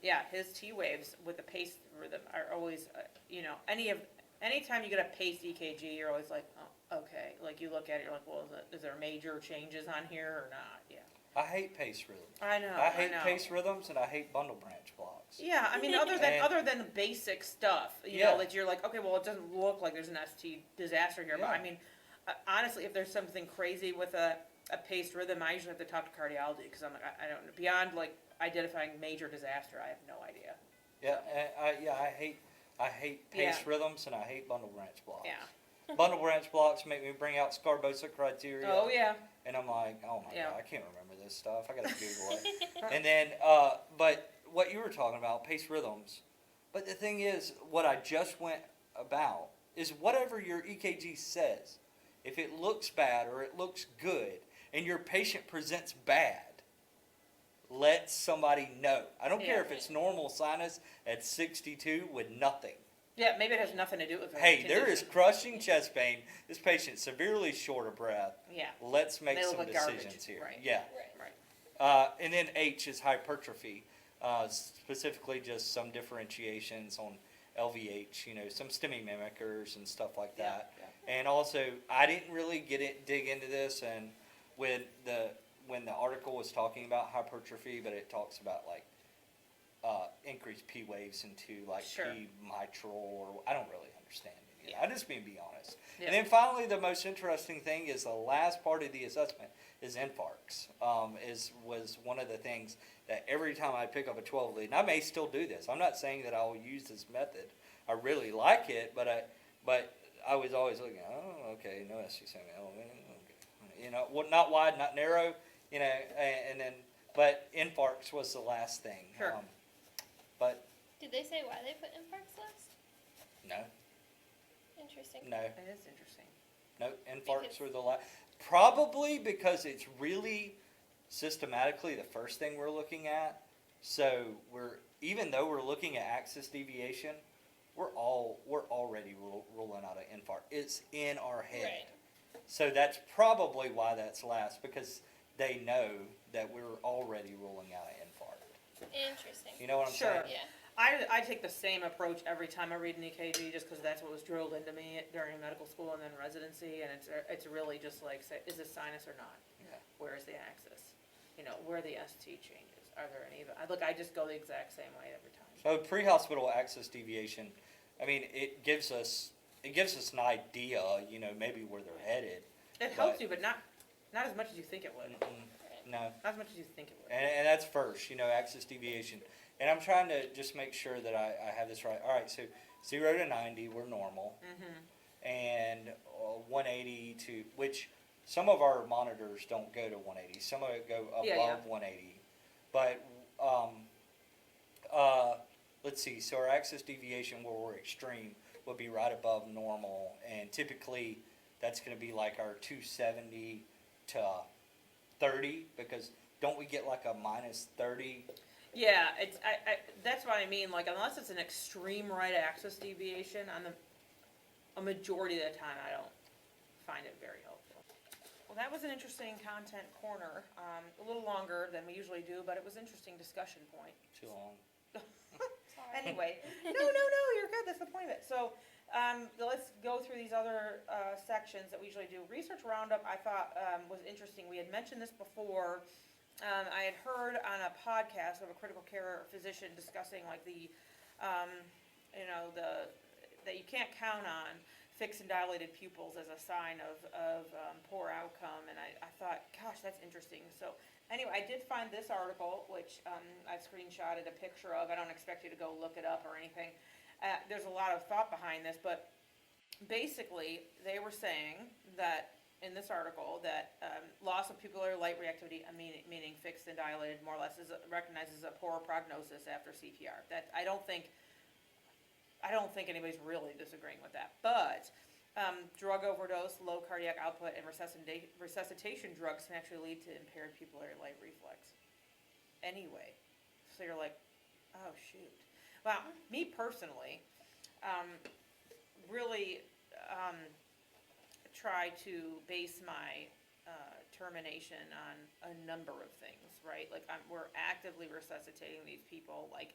yeah, his T waves with the pace rhythm are always, you know, anytime you get a paced EKG, you're always like, oh, okay. Like you look at it, you're like, well, is there major changes on here or not? Yeah. I hate pace rhythms. I know. I hate pace rhythms, and I hate bundle branch blocks. Yeah, I mean, other than basic stuff, you know, that you're like, okay, well, it doesn't look like there's an ST disaster here, but I mean, honestly, if there's something crazy with a paced rhythm, I usually have to talk to cardiology because I'm like, I don't know, beyond like identifying major disaster, I have no idea. Yeah, I hate pace rhythms, and I hate bundle branch blocks. Yeah. Bundle branch blocks make me bring out Scarbosa criteria. Oh yeah. And I'm like, oh my God, I can't remember this stuff. I gotta Google it. Right. And then, but what you were talking about, pace rhythms. But the thing is, what I just went about is whatever your EKG says. If it looks bad or it looks good, and your patient presents bad, let somebody know. I don't care if it's normal sinus at 62 with nothing. Yeah, maybe it has nothing to do with it. Hey, there is crushing chest pain. This patient's severely short of breath. Yeah. Let's make some decisions here. Yeah. And then H is hypertrophy, specifically just some differentiations on LVH, you know, some STEMI mimickers and stuff like that. Yeah. And also, I didn't really dig into this, and when the article was talking about hypertrophy, but it talks about like increased P waves into like P mitral, or I don't really understand it. I just being honest. Yeah. And then finally, the most interesting thing is the last part of the assessment is infarcts. Was one of the things that every time I pick up a 12 lead, and I may still do this. I'm not saying that I will use this method. I really like it, but I was always looking. Oh, okay, no SC7L. Okay. You know, not wide, not narrow. You know, and then but infarcts was the last thing. Sure. But did they say why they put infarcts last? No. Interesting. No. That is interesting. No, infarcts were the last. Probably because it's really systematically the first thing we're looking at. So even though we're looking at axis deviation, we're already ruling out an infarct. It's in our head. Right. So that's probably why that's last, because they know that we're already ruling out an infarct. Interesting. You know what I'm saying? Yeah. I take the same approach every time I read an EKG, just because that's what was drilled into me during medical school and then residency, and it's really just like, say, is this sinus or not? Yeah. Where is the axis? You know, where are the ST changes? Are there any? I just go the exact same way every time. So pre-hospital axis deviation, I mean, it gives us an idea, you know, maybe where they're headed. It helps you, but not as much as you think it would. No. Not as much as you think it would. And that's first, you know, axis deviation. And I'm trying to just make sure that I have this right. All right, so 0 to 90, we're normal. Mm-hmm. And 180 to, which some of our monitors don't go to 180. Some of it go above 180. But let's see. So our axis deviation where we're extreme would be right above normal. And typically that's going to be like our 270 to 30, because don't we get like a minus 30? Yeah, that's what I mean. Like, unless it's an extreme right axis deviation, a majority of the time I don't find it very helpful. Well, that was an interesting content corner. A little longer than we usually do, but it was an interesting discussion point. Too long. Anyway, no, you're good. That's the point of it. So, let's go through these other sections that we usually do. Research roundup, I thought was interesting. We had mentioned this before. I had heard on a podcast of a critical care physician discussing like that you can't count on fixed and dilated pupils as a sign of poor outcome, and I thought, gosh, that's interesting. So anyway, I did find this article, which I screenshotted a picture of. I don't expect you to go look it up or anything. There's a lot of thought behind this, but basically they were saying that in this article that loss of pupillary light reactivity, meaning fixed and dilated, more or less, is recognized as a poor prognosis after CPR. That I don't think anybody's really disagreeing with that. But drug overdose, low cardiac output, and resuscitation drugs can actually lead to impaired pupillary light reflex. Anyway, so you're like, oh shoot. Well, me personally, really try to base my termination on a number of things, right? Like we're actively resuscitating these people, like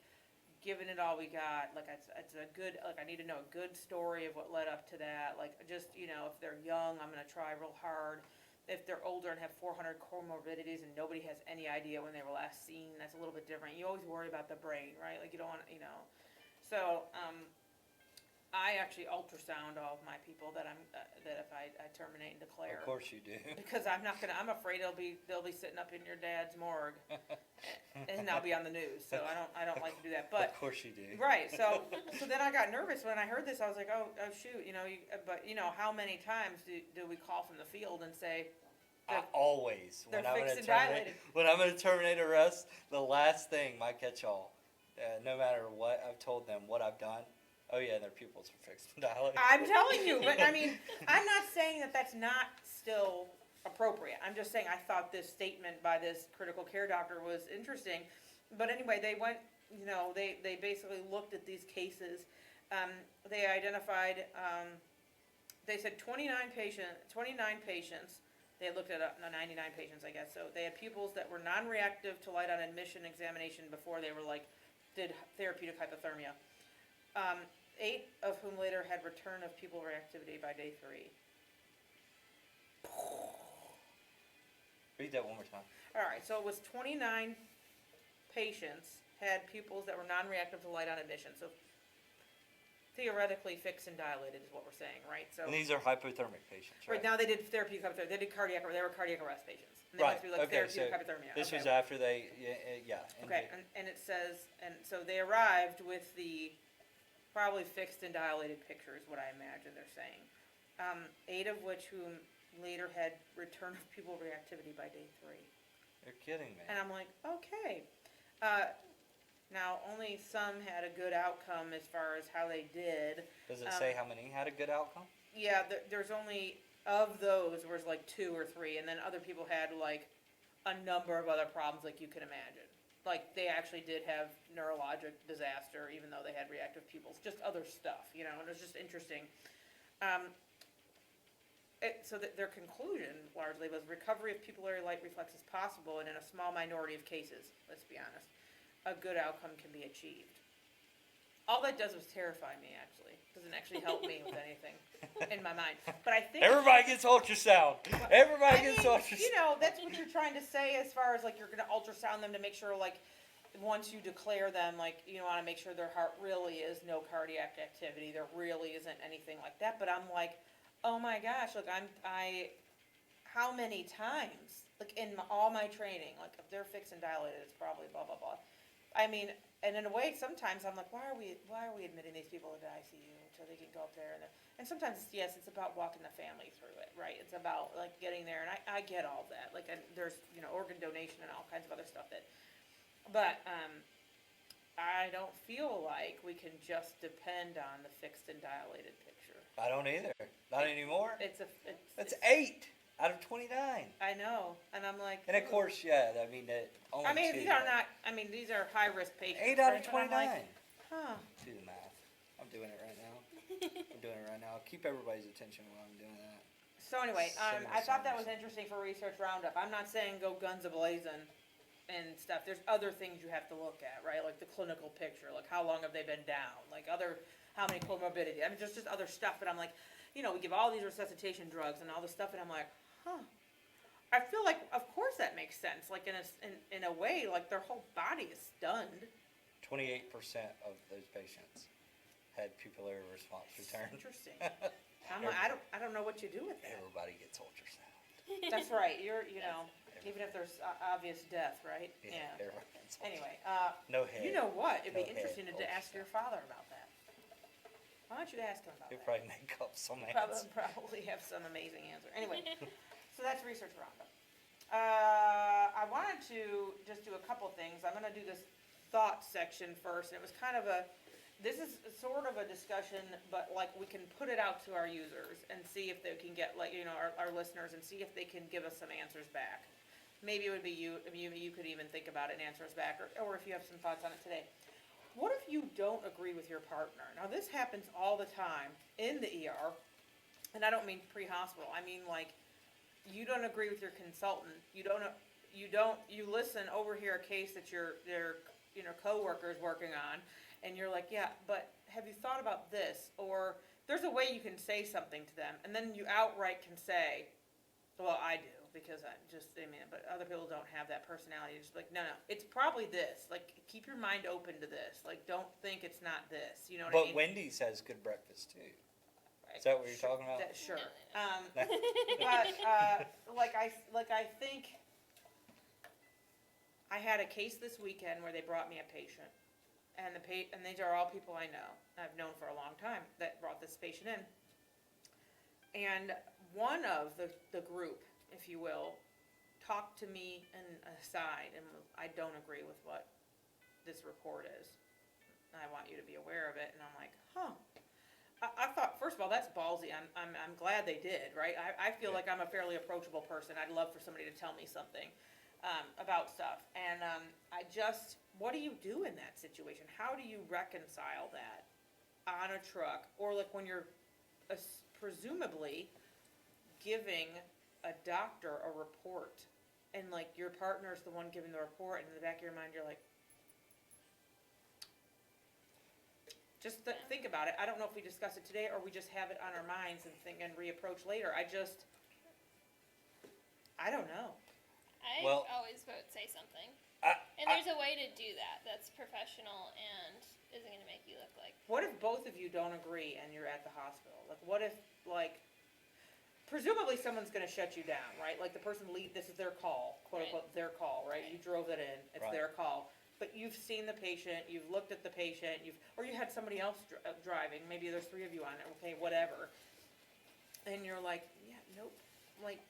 giving it all we got. Like it's a good, like I need to know a good story of what led up to that. Like just, you know, if they're young, I'm gonna try real hard. If they're older and have 400 comorbidities and nobody has any idea when they were last seen, that's a little bit different. You always worry about the brain, right? Like you don't want to, you know. So I actually ultrasound all of my people that if I terminate and declare. Of course you do. Because I'm afraid they'll be sitting up in your dad's morgue, and I'll be on the news. So I don't like to do that. But of course you do. Right. So then I got nervous when I heard this. I was like, oh shoot, you know. But you know, how many times do we call from the field and say? Always. When I'm going to terminate arrest, the last thing, my catch-all, no matter what I've told them, what I've done, oh yeah, their pupils are fixed and dilated. I'm telling you, but I mean, I'm not saying that that's not still appropriate. I'm just saying I thought this statement by this critical care doctor was interesting. But anyway, they went, you know, they basically looked at these cases. They identified, they said 29 patients. They looked at 99 patients, I guess. So they had pupils that were non-reactive to light on admission examination before they were did therapeutic hypothermia. 8 of whom later had return of pupil reactivity by day 3. Read that one more time. All right, so it was 29 patients had pupils that were non-reactive to light on admission. So theoretically fixed and dilated is what we're saying, right? So and these are hypothermic patients, right? Right now they did therapeutic hypothermia. They were cardiac arrest patients. And they Right. went through therapeutic hypothermia. This was after they, yeah. Okay, and it says, and so they arrived with the probably fixed and dilated picture is what I imagine they're saying. 8 of which whom later had return of pupil reactivity by day 3. You're kidding me. And I'm like, okay. Now, only some had a good outcome as far as how they did. Does it say how many had a good outcome? Yeah, there's only, of those, was 2 or 3, and then other people had a number of other problems like you can imagine. Like they actually did have neurologic disaster, even though they had reactive pupils, just other stuff, you know, and it was just interesting. So their conclusion largely was recovery of pupillary light reflex is possible, and in a small minority of cases, let's be honest, a good outcome can be achieved. All that does was terrify me, actually. Doesn't actually help me with anything in my mind. But I think everybody gets ultrasound. Everybody gets ultrasound. You know, that's what you're trying to say as far as you're going to ultrasound them to make sure once you declare them, you want to make sure their heart really is no cardiac activity. There really isn't anything like that. But I'm like, oh my gosh, how many times, in all my training, if they're fixed and dilated, it's probably blah, blah, blah. I mean, and in a way, sometimes I'm like, why are we admitting these people into ICU until they can go up there? And sometimes, yes, it's about walking the family through it, right? It's about, getting there, and I get all that. And there's, organ donation and all kinds of other stuff but I don't feel like we can just depend on the fixed and dilated picture. I don't either. Not anymore. That's 8 out of 29. I know, and I'm like. And of course, yeah. I mean, these are not. These are high risk patients. 8 out of 29. Huh. Do the math. I'm doing it right now. Keep everybody's attention while I'm doing that. So anyway, I thought that was interesting for Research Roundup. I'm not saying go guns a-blazing and stuff. There's other things you have to look at, right? Like the clinical picture, how long have they been down, how many comorbidities. There's just other stuff, but I'm like, we give all these resuscitation drugs and all this stuff, and I'm like, huh. I feel like, of course that makes sense. In a way, their whole body is stunned. 28% of those patients had pupillary response return. Interesting. I don't know what you do with that. Everybody gets ultrasound. That's right. Even if there's obvious death, right? Yeah. Anyway, no head. You know what? It'd be No interesting head to ask your father about that. Why don't you ask him about He'll that? probably make up some Probably, answer. probably have some amazing answer. Anyway, so that's research roundup. I wanted to just do a couple things. I'm going to do this thought section first, and it was kind of this is sort of a discussion, but like we can put it out to our users and see if they can get, like, you know, our listeners, and see if they can give us some answers back. Maybe it would be you could even think about it and answer us back, or if you have some thoughts on it today. What if you don't agree with your partner? Now, this happens all the time in the ER, and I don't mean pre-hospital. I mean, like, you don't agree with your consultant. You listen, overhear a case that your coworker is working on, and you're like, yeah, but have you thought about this? Or there's a way you can say something to them, and then you outright can say, well, I do, because but other people don't have that personality. It's like, no, it's probably this. Like, keep your mind open to this. Like, don't think it's not this. You know what I mean? But Wendy's has good breakfast too. Right. Is that what you're talking about? Sure. No. But I think I had a case this weekend where they brought me a patient, and these are all people I know, I've known for a long time, that brought this patient in. And one of the group, if you will, talked to me and aside, and I don't agree with what this report is. I want you to be aware of it. And I'm like, huh. I thought, first of all, that's ballsy. I'm glad they did, right? I feel like I'm a fairly approachable person. I'd love for somebody to tell me something about stuff. And what do you do in that situation? How do you reconcile that on a truck, or like when you're presumably giving a doctor a report, and like your partner's the one giving the report, and in the back of your mind you're like, just think about it. I don't know if we discuss it today or we just have it on our minds and think and reapproach later. I don't know. I Well, always vote say something. And I- there's a way to do that that's professional and isn't going to make you look like... What if both of you don't agree and you're at the hospital? Like, what if, like, presumably someone's going to shut you down, right? Like, the person this is their call, quote unquote, their call, right? You drove it in, it's Right. their call. But you've seen the patient, you've looked at the patient, or you had somebody else driving, maybe there's three of you on it, okay, whatever. And you're like, yeah, nope, like,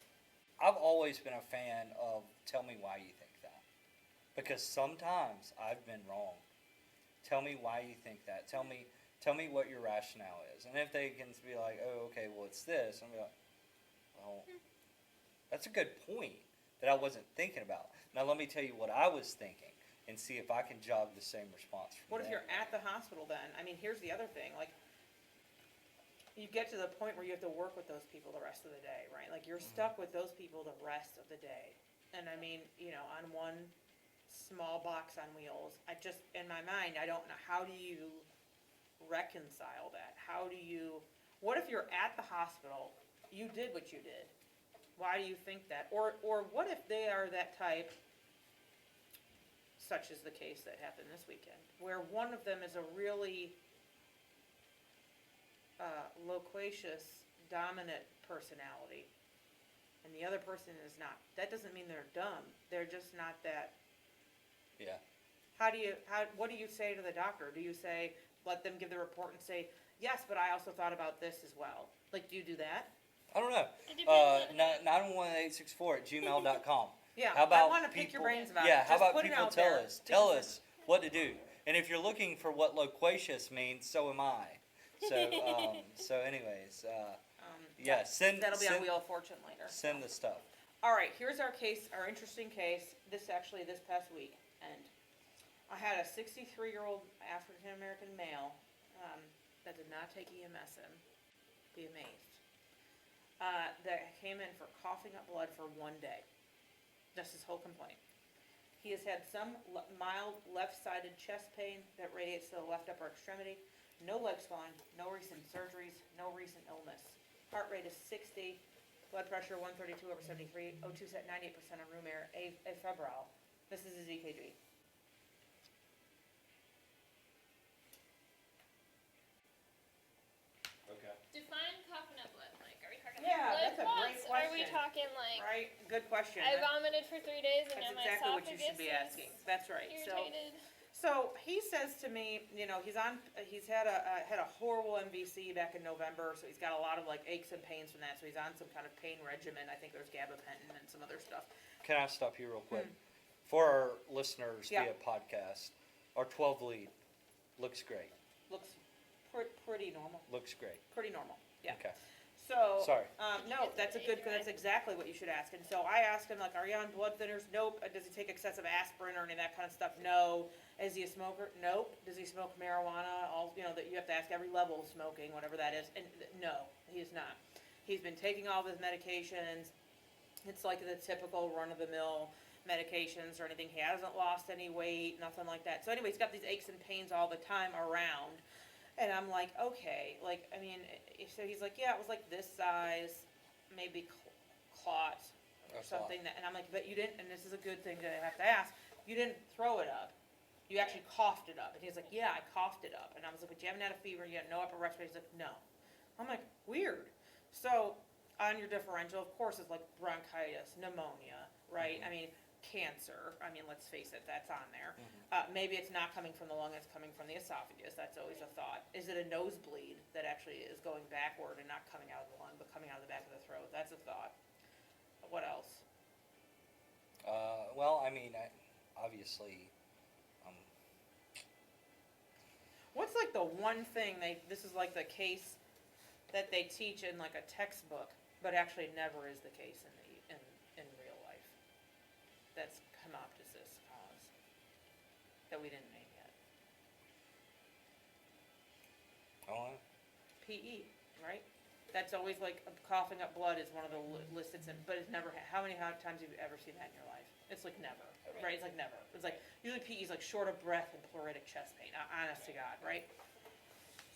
I've always been a fan of tell me why you think that. Because sometimes I've been wrong. Tell me why you think that. Tell me what your rationale is. And if they can be like, oh, okay, well, it's this, I'm like, well, that's a good point that I wasn't thinking about. Now let me tell you what I was thinking and see if I can jog the same response from what if them. you're at the hospital then? I mean, here's the other thing, like, you get to the point where you have to work with those people the rest of the day, right? Like, you're stuck with those people the rest of the day. And I mean, on one small box on wheels, in my mind, I don't know, how do you reconcile that? What if you're at the hospital, you did what you did? Why do you think that? Or what if they are that type, such as the case that happened this weekend, where one of them is a really loquacious, dominant personality, and the other person is not. That doesn't mean they're dumb. They're just not that. Yeah. What do you say to the doctor? Do you say, let them give the report and say, yes, but I also thought about this as well? Like, do you do that? I don't know. It depends on 91864@gmail.com. Yeah, How about I want to pick your brains about Yeah, it. how Just about put it people out tell there. us what to do? And if you're looking for what loquacious means, so am I. So anyways, yeah, That'll be on send Wheel of Fortune later. send the stuff. All right, here's our case, our interesting case. This past week, and I had a 63-year-old African American male that did not take EMS in. Be amazed. That came in for coughing up blood for 1 day. That's his whole complaint. He has had some mild left-sided chest pain that radiates to the left upper extremity. No leg swelling, no recent surgeries, no recent illness. Heart rate is 60, blood pressure 132/73, O2 set 98% on room air, afebrile. This is his EKG. Okay. Define coughing up blood. Like, are we talking Yeah, like that's blood a great clots? Are we question. talking like Right, good question. I vomited for 3 days and That's now my exactly what you esophagus should be is asking. That's right. So, irritated? So he says to me, he's had a horrible MVC back in November, so he's got a lot of like aches and pains from that. So he's on some kind of pain regimen. I think there's gabapentin and some other stuff. Can I stop you real quick? For our listeners Yeah. via podcast, our 12 lead looks great. Looks pretty normal. Looks great. Pretty normal. Yeah. Okay. So, Sorry. no, that's exactly what you should ask. And so I asked him, like, are you on blood thinners? Nope. Does he take excessive aspirin or any of that kind of stuff? No. Is he a smoker? Nope. Does he smoke marijuana? That you have to ask every level of smoking, whatever that is. And no, he is not. He's been taking all of his medications. It's like the typical run-of-the-mill medications or anything. He hasn't lost any weight, nothing like that. So anyway, he's got these aches and pains all the time around. And I'm like, okay, so he's like, yeah, it was like this size, maybe clot or something. And I'm like, but you didn't, and this is a good thing to have to ask, you didn't throw it up. You actually coughed it up. And he's like, yeah, I coughed it up. And I was like, but you haven't had a fever, you had no upper respiratory. He's like, no. I'm like, weird. So on your differential, of course, it's like bronchitis, pneumonia, right? Cancer, let's face it, that's on there. Maybe it's not coming from the lung, it's coming from the esophagus. That's always a thought. Is it a nosebleed that actually is going backward and not coming out of the lung, but coming out of the back of the throat? That's a thought. What else? Obviously, What's like the one thing this is like the case that they teach in like a textbook, but actually never is the case in real life? That's hemoptysis cause that we didn't name yet. oh, PE, right? That's always like coughing up blood is one of the listed, but it's never. How many times have you ever seen that in your life? It's like never, right? It's like never. It's like usually PE is like short of breath and pleuritic chest pain. Honest to God, right?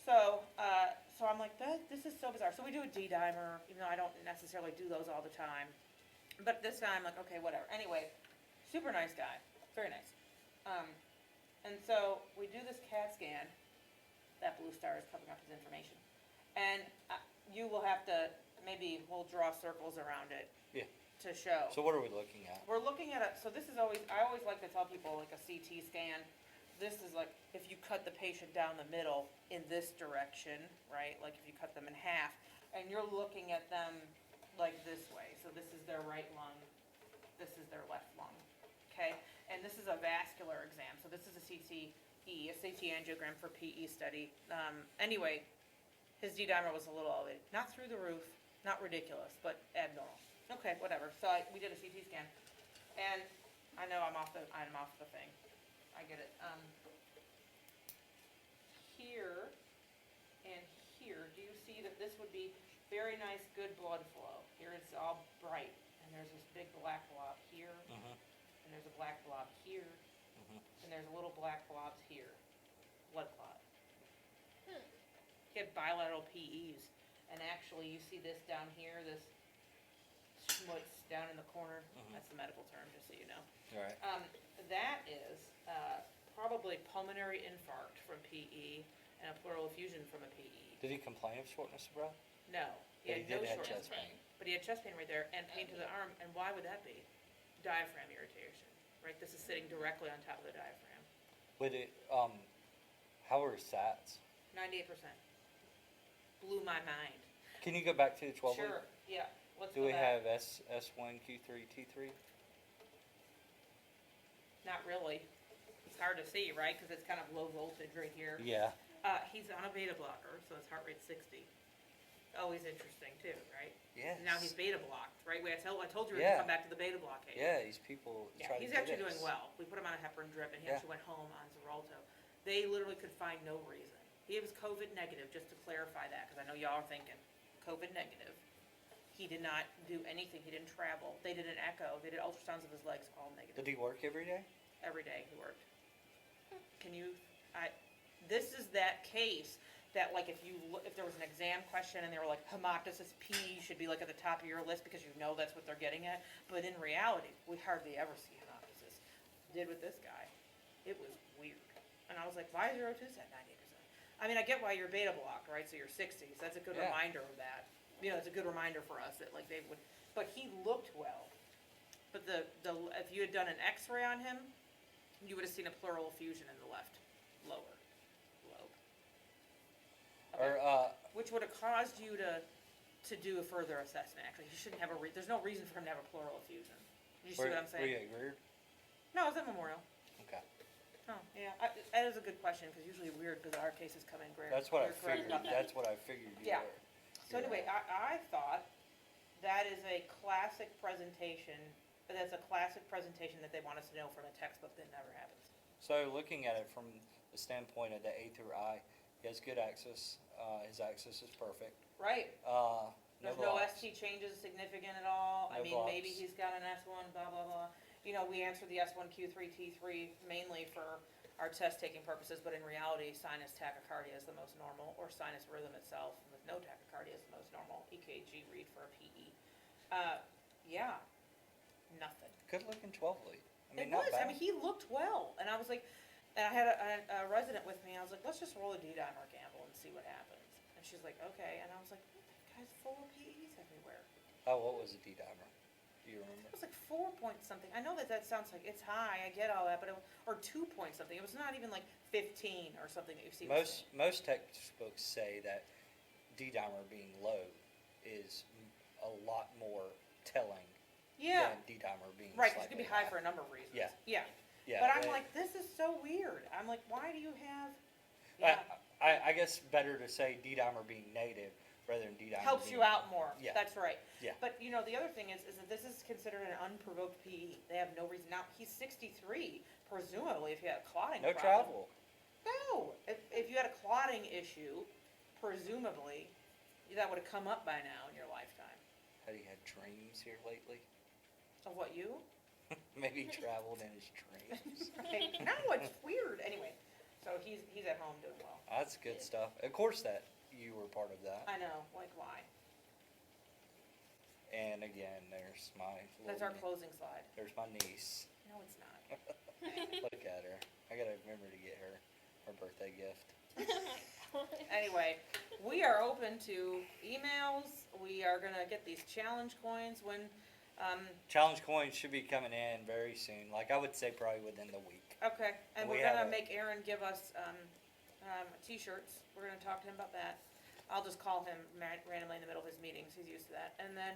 So I'm like, this is so bizarre. So we do a D-dimer, even though I don't necessarily do those all the time. But this time, I'm like, okay, whatever. Anyway, super nice guy, very nice. And so we do this CAT scan. That blue star is covering up his information, and you will have to we'll draw circles around it. Yeah. To show. So what are we looking at? We're looking at so this is I always like to tell people like a CT scan. This is like if you cut the patient down the middle in this direction, right? Like if you cut them in half, and you're looking at them like this way. So this is their right lung, this is their left lung, okay? And this is a vascular exam. So this is a CT angiogram for PE study. Anyway, his D-dimer was a little elevated. Not through the roof, not ridiculous, but abnormal. Okay, whatever. So we did a CT scan, and I know I'm off the thing. I get it. Here and here, do you see that this would be very nice, good blood flow? Here it's all bright, and there's this big black blob here, and there's a black blob here, and there's little black blobs here. Blood clot. Get bilateral PEs, and actually you see this down here, this schmutz down in the corner. That's the medical term, just so you know. All right. That is probably pulmonary infarct from PE and a pleural effusion from a PE. Did he complain of shortness of breath? No, he had no have shortness, chest pain. but he had chest pain right there and pain to the arm. And why would that be? Diaphragm irritation, right? This is sitting directly on top of the diaphragm. Would it? How are his sats? 98%. Blew my mind. Can you go back to the 12 lead? Sure. Yeah. Let's Do go we back. have S1, Q3, T3? Not really. It's hard to see, right? Because it's kind of low voltage right here. Yeah. He's on a beta blocker, so his heart rate's 60. Always interesting too, right? Yes. Now he's beta blocked, right? I told you Yeah. to come back to the beta blockade. Yeah, these people Yeah, try he's to actually get doing us. well. We put him on a heparin drip, and he Yeah. actually went home on Xarelto. They literally could find no reason. He was COVID negative, just to clarify that, because I know y'all are thinking, COVID negative. He did not do anything. He didn't travel. They did an echo. They did ultrasounds of his legs, all negative. Did he work every day? Every day he worked. This is that case that like if there was an exam question and they were like hemoptysis P should be like at the top of your list because you know that's what they're getting at, but in reality we hardly ever see hemoptysis. Did with this guy. It was weird. And I was like, why is your O2 set 98%? I mean, I get why you're beta blocked, right? So you're 60s. That's a good Yeah. reminder of that. It's a good reminder for us that like they would, but he looked well. But if you had done an X-ray on him, you would have seen a pleural effusion in the left lower lobe. Okay. Or, Which would have caused you to do a further assessment, actually. He shouldn't have there's no reason for him to have a pleural effusion. You see what I'm were saying? you at Weird? No, it was at Memorial. Okay. Oh, yeah, that is a good question, because usually weird, because our cases come in great. That's what I You're correct figured, about that. that's what I figured you Yeah. were. So anyway, I thought that is a classic presentation, that's a classic presentation that they want us to know from a textbook that never happens. So looking at it from the standpoint of the A through I, he has good access, his access is perfect. Right. No There's no blocks. ST changes significant at all. I No mean, maybe blocks. he's got an S1, blah, blah, blah. You know, we answered the S1, Q3, T3 mainly for our test-taking purposes, but in reality, sinus tachycardia is the most normal, or sinus rhythm itself with no tachycardia is the most normal. EKG read for a PE. Yeah, nothing. Good looking 12 lead. I mean, It not was, bad. I mean, he looked well, and I was like, and I had a resident with me, I was like, let's just roll a D-dimer gamble and see what happens. And she's like, okay, and I was like, that guy's full of PEs everywhere. Oh, what was the D-dimer? Do you remember? It was like 4 point something. I know that sounds like it's high. I get all that, but or 2 point something. It was not even like 15 or something that you see. Most textbooks say that D-dimer being low is a lot more telling Yeah. than D-dimer being Right, because it slightly could be high for a number of reasons. Yeah. Yeah. Yeah, But I'm like, this is so weird. I'm like, why do you have? Yeah. I guess better to say D-dimer being native rather than D-dimer Helps being, you out more. Yeah. That's right. Yeah. But you know, the other thing is that this is considered an unprovoked PE. They have no reason. Now he's 63. Presumably, if you had a clotting No problem. travel. No. If you had a clotting issue, presumably, that would have come up by now in your lifetime. Had he had dreams here lately? Of what you? Maybe he traveled in his dreams. Right. No, it's weird. Anyway, so he's at home doing well. That's good stuff. Of course that you were part of that. I know. Like why? And again, there's my That's our closing slide. there's my niece. No, it's not. Look at her. I gotta remember to get her her birthday gift. Anyway, we are open to emails. We are gonna get these challenge coins when. Challenge coins should be coming in very soon. Like I would say, probably within the week. Okay, and And we're we have gonna a- make Aaron give us t-shirts. We're gonna talk to him about that. I'll just call him randomly in the middle of his meetings. He's used to that. And then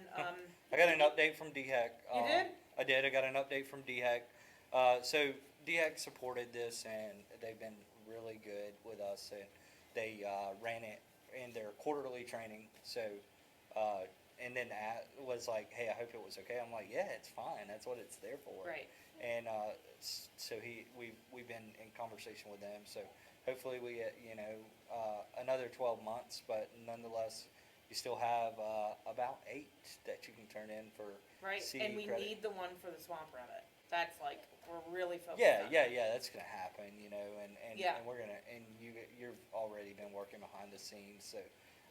I got an update from DHEC. You did? I did. I got an update from DHEC. So DHEC supported this, and they've been really good with us. And they ran it in their quarterly training. So, and then was like, "Hey, I hope it was okay." I'm like, "Yeah, it's fine. That's what it's there for." right. And so we've been in conversation with them. So hopefully we get another 12 months, but nonetheless, you still have about 8 that you can turn in for Right, CE and we credit. need the one for the swamp rabbit. That's like, we're really focused Yeah, on yeah, that. yeah. That's gonna happen, and Yeah. and we're gonna and you've already been working behind the scenes, so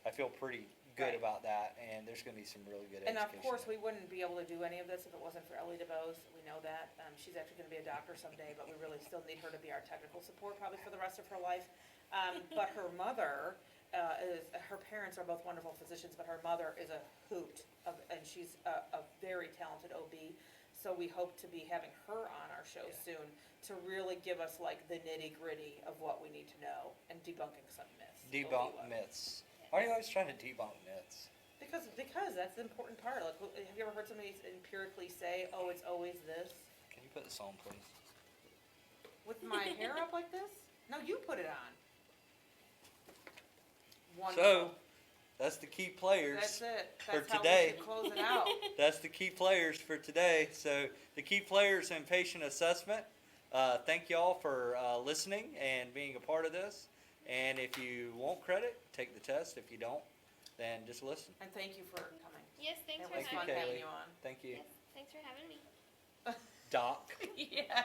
I feel pretty good Right. about that. And there's gonna be some really good And of education. course, we wouldn't be able to do any of this if it wasn't for Ellie DeBose. We know that. She's actually gonna be a doctor someday, but we really still need her to be our technical support probably for the rest of her life. But her mother her parents are both wonderful physicians, but her mother is a hoot, and she's a very talented OB. So we hope to be having her on our show soon to really give us like the nitty gritty of what we need to know and debunking some myths. Debunk OB-wise. myths. Why are you always trying to debunk myths? Because that's the important part. Like, have you ever heard somebody empirically say, "Oh, it's always this"? Can you put this on, please? With my hair up like this? No, you put it on. So, Wonderful. that's the key players. That's it. for That's how today. we should close it out. That's the key players for today. So the key players in patient assessment. Thank y'all for listening and being a part of this. And if you want credit, take the test. If you don't, then just listen. And thank you for coming. Yes, thanks It for was Thank you, fun having having me. Kaylee. you on. Thank you. Yes, thanks for having me. Doc. Yeah.